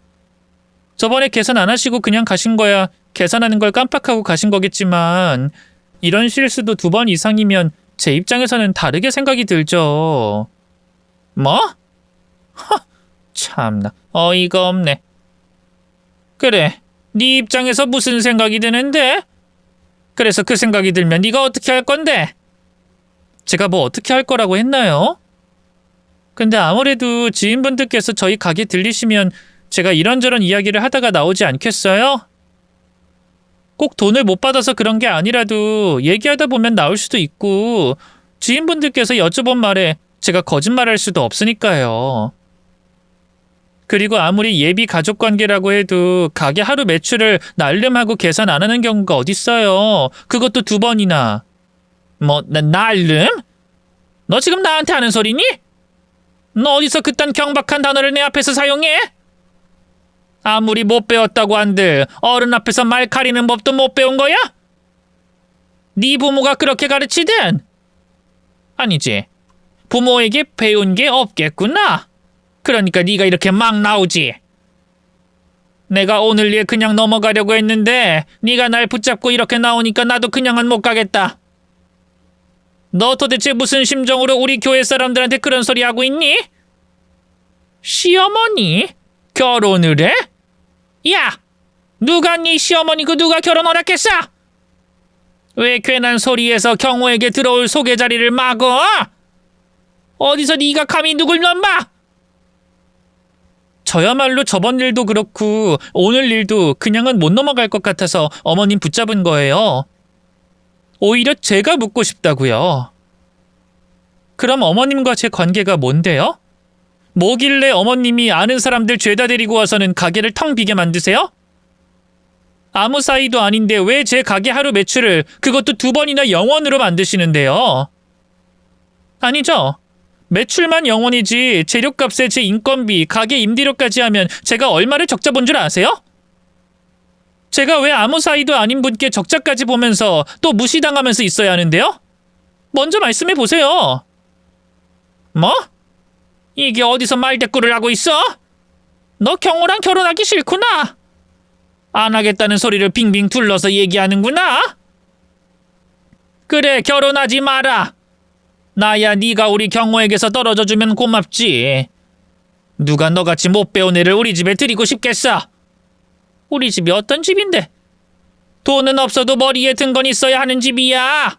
저번에 계산 안 하시고 그냥 가신 거야 계산하는 걸 깜빡하고 가신 거겠지만 이런 실수도 2번 이상이면 제 입장에서는 다르게 생각이 들죠. 뭐? 참나 어이가 없네. 그래, 네 입장에서 무슨 생각이 드는데? 그래서 그 생각이 들면 네가 어떻게 할 건데? 제가 뭐 어떻게 할 거라고 했나요? 근데 아무래도 지인분들께서 저희 가게 들리시면 제가 이런저런 이야기를 하다가 나오지 않겠어요? 꼭 돈을 못 받아서 그런 게 아니라도 얘기하다 보면 나올 수도 있고 지인분들께서 여쭤본 말에 제가 거짓말할 수도 없으니까요. 그리고 아무리 예비 가족 관계라고 해도 가게 하루 매출을 날름하고 계산 안 하는 경우가 어딨어요. 그것도 2번이나. 뭐 날름? 너 지금 나한테 하는 소리니? 너 어디서 그딴 경박한 단어를 내 앞에서 사용해? 아무리 못 배웠다고 한들 어른 앞에서 말 가리는 법도 못 배운 거야? 네 부모가 그렇게 가르치든? 아니지. 부모에게 배운 게 없겠구나. 그러니까 네가 이렇게 막 나오지. 내가 오늘 일 그냥 넘어가려고 했는데 네가 날 붙잡고 이렇게 나오니까 나도 그냥은 못 가겠다. 너 도대체 무슨 심정으로 우리 교회 사람들한테 그런 소리 하고 있니? 시어머니? 결혼을 해? 야! 누가 네 시어머니고 누가 결혼 허락했어? 왜 괜한 소리에서 경호에게 들어올 소개 자리를 막어? 어디서 네가 감히 누굴 넘봐? 저야말로 저번 일도 그렇고 오늘 일도 그냥은 못 넘어갈 것 같아서 어머님 붙잡은 거예요. 오히려 제가 묻고 싶다고요. 그럼 어머님과 제 관계가 뭔데요? 뭐길래 어머님이 아는 사람들 죄다 데리고 와서는 가게를 텅 비게 만드세요? 아무 사이도 아닌데 왜 제 가게 하루 매출을 그것도 2번이나 0원으로 만드시는데요? 아니죠. 매출만 0원이지 재료값에 제 인건비, 가게 임대료까지 하면 제가 얼마를 적자 본 줄 아세요? 제가 왜 아무 사이도 아닌 분께 적자까지 보면서 또 무시당하면서 있어야 하는데요? 먼저 말씀해 보세요. 뭐? 이게 어디서 말대꾸를 하고 있어? 너 경호랑 결혼하기 싫구나. 안 하겠다는 소리를 빙빙 둘러서 얘기하는구나. 그래, 결혼하지 마라. 나야 네가 우리 경호에게서 떨어져주면 고맙지. 누가 너같이 못 배운 애를 우리 집에 들이고 싶겠어. 우리 집이 어떤 집인데? 돈은 없어도 머리에 든 건 있어야 하는 집이야.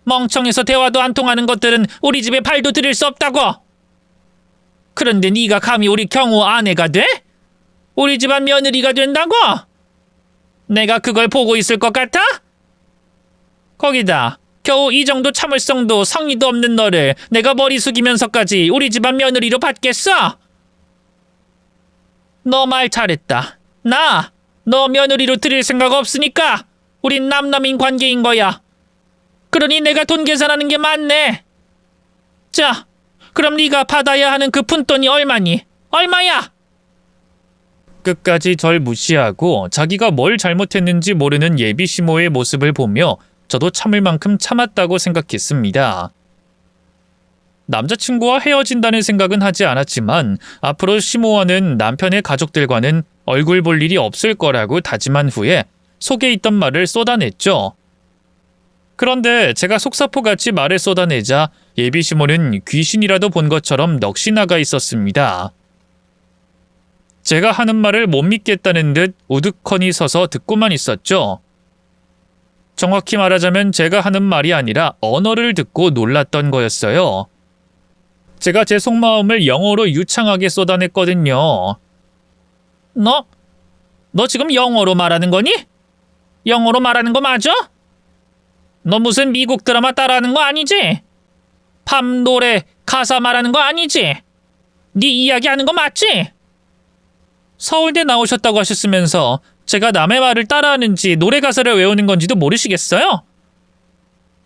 멍청해서 대화도 안 통하는 것들은 우리 집에 발도 들일 수 없다고. 그런데 네가 감히 우리 경호 아내가 돼? 우리 집안 며느리가 된다고? 내가 그걸 보고 있을 것 같아? 거기다 겨우 이 정도 참을성도 성의도 없는 너를 내가 머리 숙이면서까지 우리 집안 며느리로 받겠어? 너 말 잘했다. 너 며느리로 들일 생각 없으니까 우린 남남인 관계인 거야. 그러니 내가 돈 계산하는 게 맞네. 자, 그럼 네가 받아야 하는 그 푼돈이 얼마니? 얼마야? 끝까지 절 무시하고 자기가 뭘 잘못했는지 모르는 예비 시모의 모습을 보며 저도 참을 만큼 참았다고 생각했습니다. 남자친구와 헤어진다는 생각은 하지 않았지만 앞으로 시모와는 남편의 가족들과는 얼굴 볼 일이 없을 거라고 다짐한 후에 속에 있던 말을 쏟아냈죠. 그런데 제가 속사포같이 말을 쏟아내자 예비 시모는 귀신이라도 본 것처럼 넋이 나가 있었습니다. 제가 하는 말을 못 믿겠다는 듯 우두커니 서서 듣고만 있었죠. 정확히 말하자면 제가 하는 말이 아니라 언어를 듣고 놀랐던 거였어요. 제가 제 속마음을 영어로 유창하게 쏟아냈거든요. 너 지금 영어로 말하는 거니? 영어로 말하는 거 맞아? 너 무슨 미국 드라마 따라하는 거 아니지? 팝 노래 가사 말하는 거 아니지? 네 이야기 하는 거 맞지? 서울대 나오셨다고 하셨으면서 제가 남의 말을 따라하는지 노래 가사를 외우는 건지도 모르시겠어요?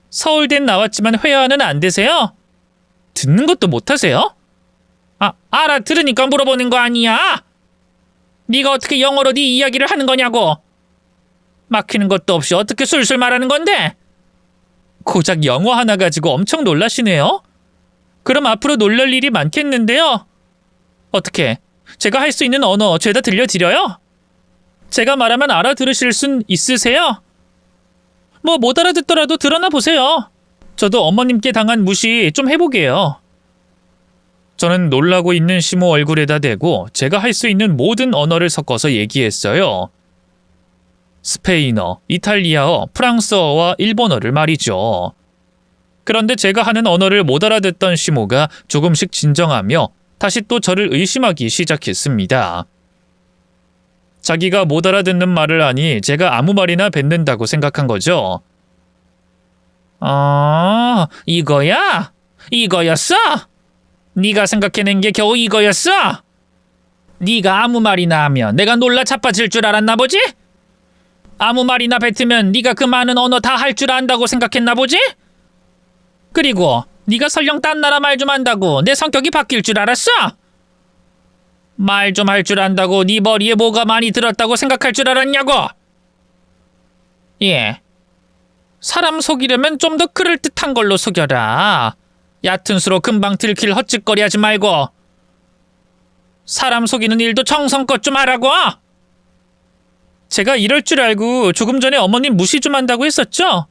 서울대는 나왔지만 회화는 안 되세요? 듣는 것도 못하세요? 알아들으니까 물어보는 거 아니야? 네가 어떻게 영어로 네 이야기를 하는 거냐고. 막히는 것도 없이 어떻게 술술 말하는 건데? 고작 영어 하나 가지고 엄청 놀라시네요? 그럼 앞으로 놀랄 일이 많겠는데요? 어떻게 제가 할 수 있는 언어 죄다 들려드려요? 제가 말하면 알아들으실 순 있으세요? 뭐 못 알아듣더라도 드러나 보세요. 저도 어머님께 당한 무시 좀 해보게요. 저는 놀라고 있는 시모 얼굴에다 대고 제가 할 수 있는 모든 언어를 섞어서 얘기했어요. 스페인어, 이탈리아어, 프랑스어와 일본어를 말이죠. 그런데 제가 하는 언어를 못 알아듣던 시모가 조금씩 진정하며 다시 또 저를 의심하기 시작했습니다. 자기가 못 알아듣는 말을 하니 제가 아무 말이나 뱉는다고 생각한 거죠. 이거야? 이거였어? 네가 생각해낸 게 겨우 이거였어? 네가 아무 말이나 하면 내가 놀라 자빠질 줄 알았나 보지? 아무 말이나 뱉으면 네가 그 많은 언어 다 할 줄 안다고 생각했나 보지? 그리고 네가 설령 딴 나라 말 좀 한다고 내 성격이 바뀔 줄 알았어? 말 좀 할 줄 안다고 네 머리에 뭐가 많이 들었다고 생각할 줄 알았냐고? 예. 사람 속이려면 좀 더 그럴듯한 걸로 속여라. 얕은 수로 금방 들킬 헛짓거리 하지 말고. 사람 속이는 일도 정성껏 좀 하라고. 제가 이럴 줄 알고 조금 전에 어머님 무시 좀 한다고 했었죠?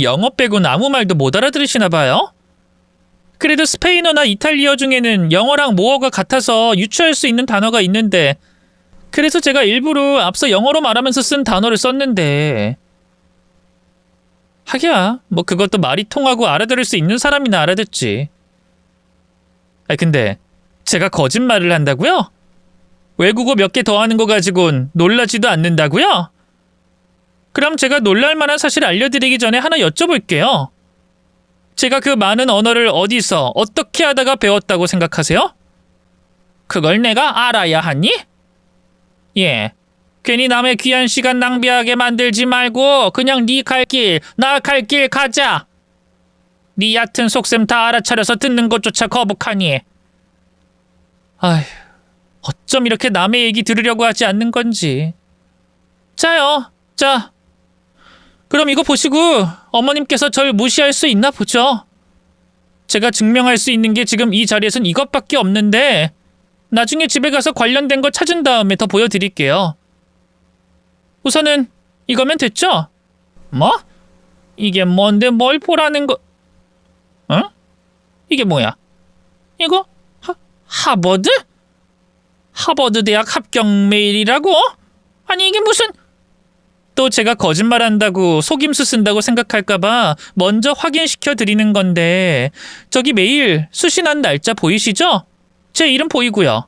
영어 빼고는 아무 말도 못 알아들으시나 봐요? 그래도 스페인어나 이탈리아 중에는 영어랑 모어가 같아서 유추할 수 있는 단어가 있는데, 그래서 제가 일부러 앞서 영어로 말하면서 쓴 단어를 썼는데, 하기야 뭐 그것도 말이 통하고 알아들을 수 있는 사람이나 알아듣지. 근데 제가 거짓말을 한다고요? 외국어 몇 개 더 하는 거 가지고는 놀라지도 않는다고요? 그럼 제가 놀랄 만한 사실 알려드리기 전에 하나 여쭤볼게요. 제가 그 많은 언어를 어디서 어떻게 하다가 배웠다고 생각하세요? 그걸 내가 알아야 하니? 예. 괜히 남의 귀한 시간 낭비하게 만들지 말고 그냥 네 갈 길, 나 갈 길 가자. 네 얕은 속셈 다 알아차려서 듣는 것조차 거북하니. 아휴, 어쩜 이렇게 남의 얘기 들으려고 하지 않는 건지. 자요, 자. 그럼 이거 보시고 어머님께서 절 무시할 수 있나 보죠. 제가 증명할 수 있는 게 지금 이 자리에선 이것밖에 없는데 나중에 집에 가서 관련된 거 찾은 다음에 더 보여드릴게요. 우선은 이거면 됐죠? 뭐? 이게 뭔데 뭘 보라는 거... 응? 이게 뭐야? 이거? 하버드? 하버드 대학 합격 메일이라고? 아니 이게 무슨... 또 제가 거짓말한다고 속임수 쓴다고 생각할까봐 먼저 확인시켜 드리는 건데, 저기 메일 수신한 날짜 보이시죠? 제 이름 보이고요.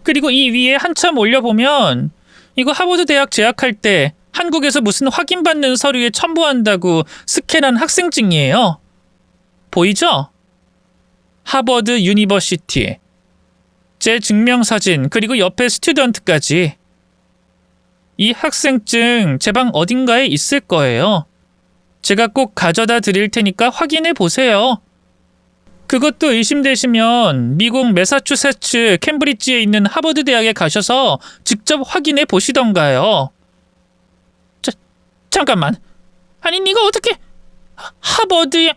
그리고 이 위에 한참 올려보면 이거 하버드 대학 재학할 때 한국에서 무슨 확인받는 서류에 첨부한다고 스캔한 학생증이에요. 보이죠? 하버드 유니버시티. 제 증명사진 그리고 옆에 스튜던트까지. 이 학생증 제 방 어딘가에 있을 거예요. 제가 꼭 가져다 드릴 테니까 확인해 보세요. 그것도 의심되시면 미국 매사추세츠 캠브리지에 있는 하버드 대학에 가셔서 직접 확인해 보시던가요. 잠깐만. 아니 네가 어떻게 하버드에...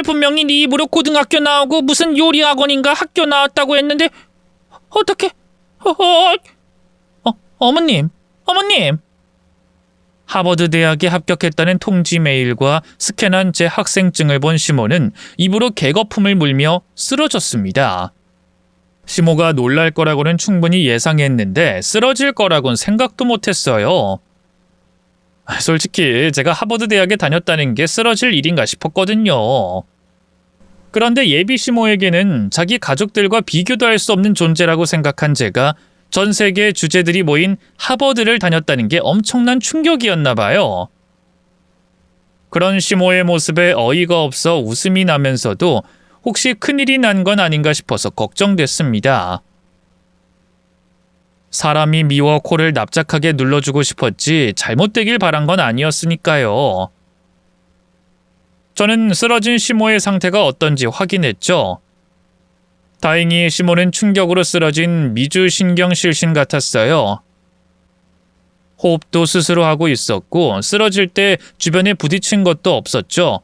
분명히 네 입으로 고등학교 나오고 무슨 요리 학원인가 학교 나왔다고 했는데 어떻게... 어머님. 하버드 대학에 합격했다는 통지 메일과 스캔한 제 학생증을 본 시모는 입으로 개거품을 물며 쓰러졌습니다. 시모가 놀랄 거라고는 충분히 예상했는데 쓰러질 거라고는 생각도 못했어요. 솔직히 제가 하버드 대학에 다녔다는 게 쓰러질 일인가 싶었거든요. 그런데 예비 시모에게는 자기 가족들과 비교도 할 수 없는 존재라고 생각한 제가 전 세계 주제들이 모인 하버드를 다녔다는 게 엄청난 충격이었나 봐요. 그런 시모의 모습에 어이가 없어 웃음이 나면서도 혹시 큰일이 난 건 아닌가 싶어서 걱정됐습니다. 사람이 미워 코를 납작하게 눌러주고 싶었지 잘못되길 바란 건 아니었으니까요. 저는 쓰러진 시모의 상태가 어떤지 확인했죠. 다행히 시모는 충격으로 쓰러진 미주신경실신 같았어요. 호흡도 스스로 하고 있었고 쓰러질 때 주변에 부딪힌 것도 없었죠.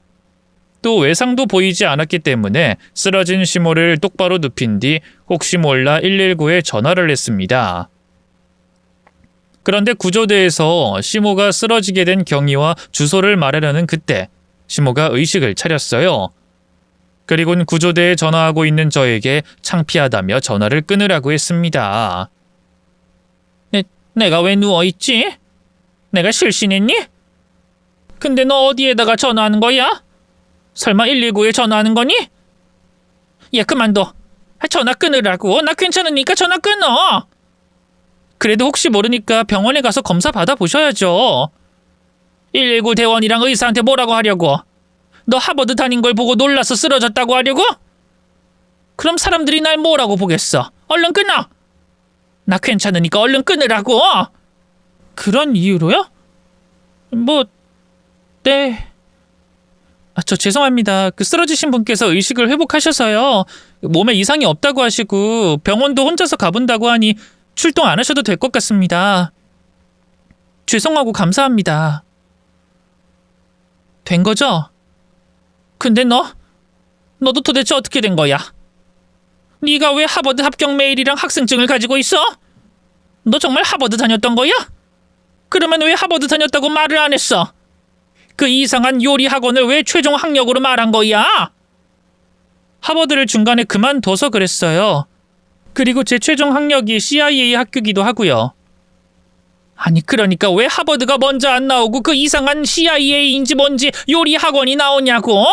또 외상도 보이지 않았기 때문에 쓰러진 시모를 똑바로 눕힌 뒤 혹시 몰라 119에 전화를 했습니다. 그런데 구조대에서 시모가 쓰러지게 된 경위와 주소를 말하려는 그때 시모가 의식을 차렸어요. 그리고는 구조대에 전화하고 있는 저에게 창피하다며 전화를 끊으라고 했습니다. 내가 왜 누워있지? 내가 실신했니? 근데 너 어디에다가 전화하는 거야? 설마 119에 전화하는 거니? 야, 그만둬. 전화 끊으라고. 나 괜찮으니까 전화 끊어. 그래도 혹시 모르니까 병원에 가서 검사 받아보셔야죠. 119 대원이랑 의사한테 뭐라고 하려고? 너 하버드 다닌 걸 보고 놀라서 쓰러졌다고 하려고? 그럼 사람들이 날 뭐라고 보겠어? 얼른 끊어. 나 괜찮으니까 얼른 끊으라고. 그런 이유로요? 네. 저 죄송합니다. 그 쓰러지신 분께서 의식을 회복하셔서요. 몸에 이상이 없다고 하시고 병원도 혼자서 가본다고 하니 출동 안 하셔도 될 것 같습니다. 죄송하고 감사합니다. 된 거죠? 근데 너도 도대체 어떻게 된 거야? 네가 왜 하버드 합격 메일이랑 학생증을 가지고 있어? 너 정말 하버드 다녔던 거야? 그러면 왜 하버드 다녔다고 말을 안 했어? 그 이상한 요리 학원을 왜 최종 학력으로 말한 거야? 하버드를 중간에 그만둬서 그랬어요. 그리고 제 최종 학력이 CIA 학교기도 하고요. 아니 그러니까 왜 하버드가 먼저 안 나오고 그 이상한 CIA인지 뭔지 요리 학원이 나오냐고?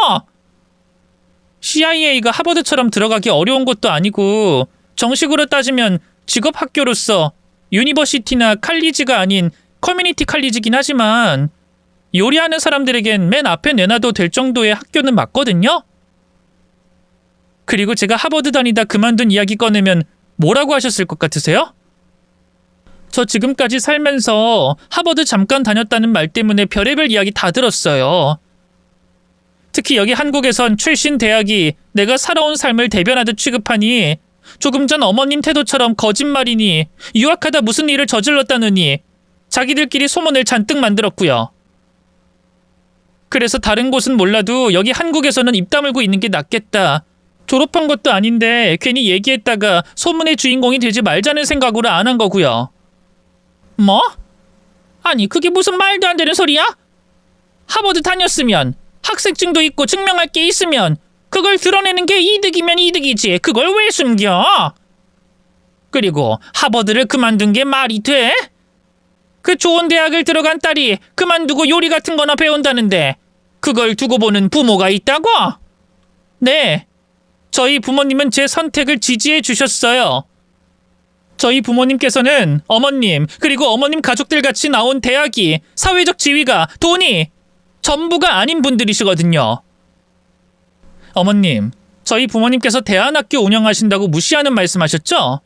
CIA가 하버드처럼 들어가기 어려운 것도 아니고 정식으로 따지면 직업 학교로서 유니버시티나 칼리지가 아닌 커뮤니티 칼리지긴 하지만 요리하는 사람들에겐 맨 앞에 내놔도 될 정도의 학교는 맞거든요? 그리고 제가 하버드 다니다 그만둔 이야기 꺼내면 뭐라고 하셨을 것 같으세요? 저 지금까지 살면서 하버드 잠깐 다녔다는 말 때문에 별의별 이야기 다 들었어요. 특히 여기 한국에선 최신 대학이 내가 살아온 삶을 대변하듯 취급하니 조금 전 어머님 태도처럼 거짓말이니 유학하다 무슨 일을 저질렀다느니 자기들끼리 소문을 잔뜩 만들었고요. 그래서 다른 곳은 몰라도 여기 한국에서는 입 다물고 있는 게 낫겠다. 졸업한 것도 아닌데 괜히 얘기했다가 소문의 주인공이 되지 말자는 생각으로 안 한 거고요. 뭐? 아니 그게 무슨 말도 안 되는 소리야? 하버드 다녔으면 학생증도 있고 증명할 게 있으면 그걸 드러내는 게 이득이면 이득이지 그걸 왜 숨겨? 그리고 하버드를 그만둔 게 말이 돼? 그 좋은 대학을 들어간 딸이 그만두고 요리 같은 거나 배운다는데 그걸 두고 보는 부모가 있다고? 네, 저희 부모님은 제 선택을 지지해 주셨어요. 저희 부모님께서는 어머님 그리고 어머님 가족들 같이 나온 대학이 사회적 지위가 돈이 전부가 아닌 분들이시거든요. 어머님, 저희 부모님께서 대안학교 운영하신다고 무시하는 말씀하셨죠?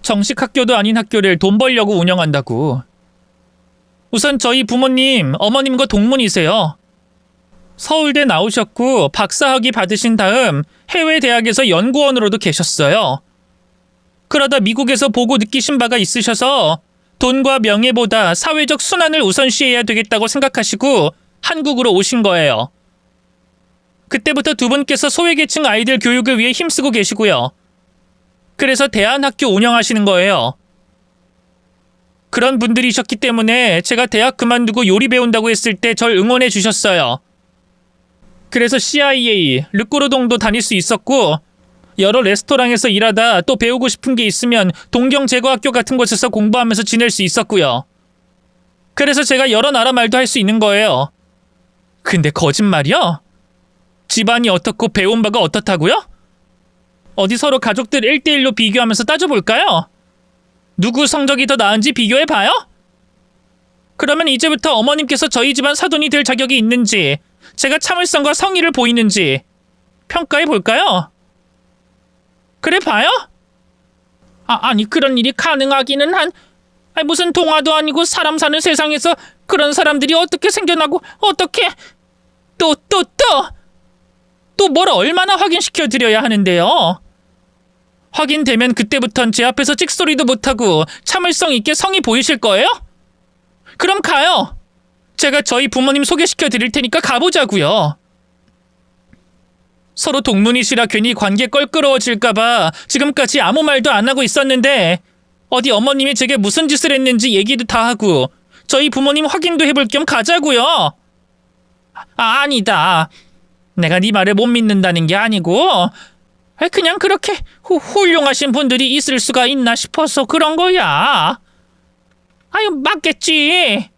정식 학교도 아닌 학교를 돈 벌려고 운영한다고. 우선 저희 부모님, 어머님과 동문이세요. 서울대 나오셨고 박사학위 받으신 다음 해외 대학에서 연구원으로도 계셨어요. 그러다 미국에서 보고 느끼신 바가 있으셔서 돈과 명예보다 사회적 순환을 우선시해야 되겠다고 생각하시고 한국으로 오신 거예요. 그때부터 두 분께서 소외계층 아이들 교육을 위해 힘쓰고 계시고요. 그래서 대안학교 운영하시는 거예요. 그런 분들이셨기 때문에 제가 대학 그만두고 요리 배운다고 했을 때 절 응원해 주셨어요. 그래서 CIA, 르꼬르동도 다닐 수 있었고 여러 레스토랑에서 일하다 또 배우고 싶은 게 있으면 동경제과학교 같은 곳에서 공부하면서 지낼 수 있었고요. 그래서 제가 여러 나라 말도 할 수 있는 거예요. 근데 거짓말이요? 집안이 어떻고 배운 바가 어떻다고요? 어디 서로 가족들 1대1로 비교하면서 따져볼까요? 누구 성적이 더 나은지 비교해봐요? 그러면 이제부터 어머님께서 저희 집안 사돈이 될 자격이 있는지 제가 참을성과 성의를 보이는지 평가해볼까요? 그래 봐요? 아니 그런 일이 가능하기는 무슨 동화도 아니고 사람 사는 세상에서 그런 사람들이 어떻게 생겨나고 어떻게 또 뭘 얼마나 확인시켜드려야 하는데요? 확인되면 그때부턴 제 앞에서 찍소리도 못하고 참을성 있게 성의 보이실 거예요? 그럼 가요. 제가 저희 부모님 소개시켜드릴 테니까 가보자고요. 서로 동문이시라 괜히 관계 껄끄러워질까봐 지금까지 아무 말도 안 하고 있었는데 어디 어머님이 제게 무슨 짓을 했는지 얘기도 다 하고 저희 부모님 확인도 해볼 겸 가자고요. 아니다. 내가 네 말을 못 믿는다는 게 아니고 그냥 그렇게 훌륭하신 분들이 있을 수가 있나 싶어서 그런 거야. 맞겠지.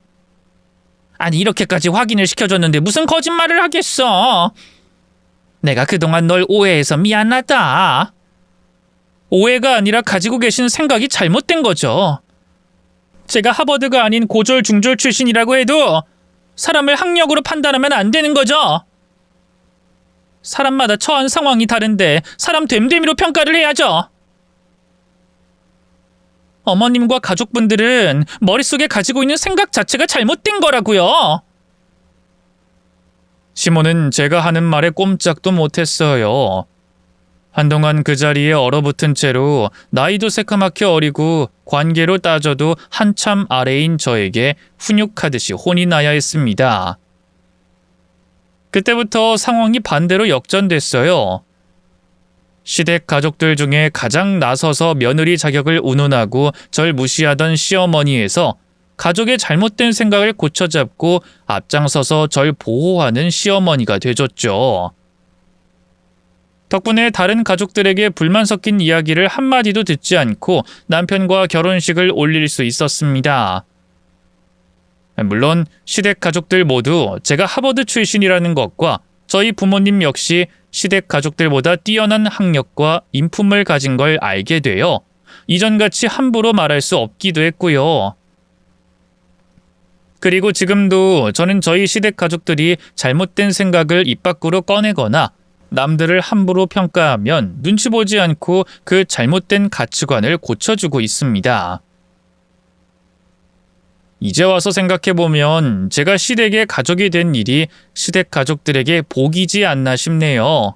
아니 이렇게까지 확인을 시켜줬는데 무슨 거짓말을 하겠어. 내가 그동안 널 오해해서 미안하다. 오해가 아니라 가지고 계신 생각이 잘못된 거죠. 제가 하버드가 아닌 고졸 중졸 출신이라고 해도 사람을 학력으로 판단하면 안 되는 거죠. 사람마다 처한 상황이 다른데 사람 됨됨이로 평가를 해야죠. 어머님과 가족분들은 머릿속에 가지고 있는 생각 자체가 잘못된 거라고요. 시몬은 제가 하는 말에 꼼짝도 못했어요. 한동안 그 자리에 얼어붙은 채로 나이도 새카맣게 어리고 관계로 따져도 한참 아래인 저에게 훈육하듯이 혼이 나야 했습니다. 그때부터 상황이 반대로 역전됐어요. 시댁 가족들 중에 가장 나서서 며느리 자격을 운운하고 절 무시하던 시어머니에서 가족의 잘못된 생각을 고쳐잡고 앞장서서 절 보호하는 시어머니가 되줬죠. 덕분에 다른 가족들에게 불만 섞인 이야기를 한마디도 듣지 않고 남편과 결혼식을 올릴 수 있었습니다. 물론 시댁 가족들 모두 제가 하버드 출신이라는 것과 저희 부모님 역시 시댁 가족들보다 뛰어난 학력과 인품을 가진 걸 알게 되어 이전같이 함부로 말할 수 없기도 했고요. 그리고 지금도 저는 저희 시댁 가족들이 잘못된 생각을 입 밖으로 꺼내거나 남들을 함부로 평가하면 눈치 보지 않고 그 잘못된 가치관을 고쳐주고 있습니다. 이제 와서 생각해보면 제가 시댁의 가족이 된 일이 시댁 가족들에게 복이지 않나 싶네요.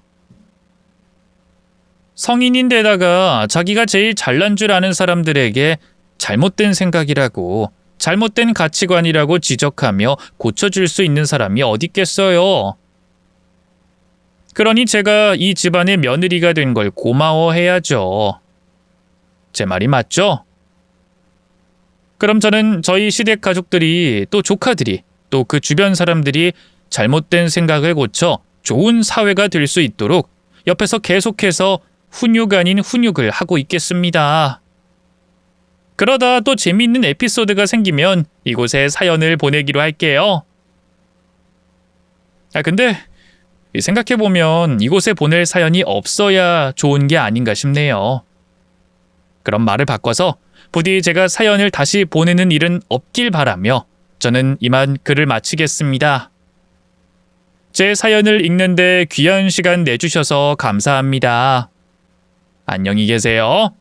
성인인데다가 자기가 제일 잘난 줄 아는 사람들에게 잘못된 생각이라고 잘못된 가치관이라고 지적하며 고쳐줄 수 있는 사람이 어딨겠어요. 그러니 제가 이 집안의 며느리가 된 걸 고마워해야죠. 제 말이 맞죠? 그럼 저는 저희 시댁 가족들이 또 조카들이 또 그 주변 사람들이 잘못된 생각을 고쳐 좋은 사회가 될 수 있도록 옆에서 계속해서 훈육 아닌 훈육을 하고 있겠습니다. 그러다 또 재미있는 에피소드가 생기면 이곳에 사연을 보내기로 할게요. 근데 생각해보면 이곳에 보낼 사연이 없어야 좋은 게 아닌가 싶네요. 그럼 말을 바꿔서 부디 제가 사연을 다시 보내는 일은 없길 바라며 저는 이만 글을 마치겠습니다. 제 사연을 읽는데 귀한 시간 내주셔서 감사합니다. 안녕히 계세요.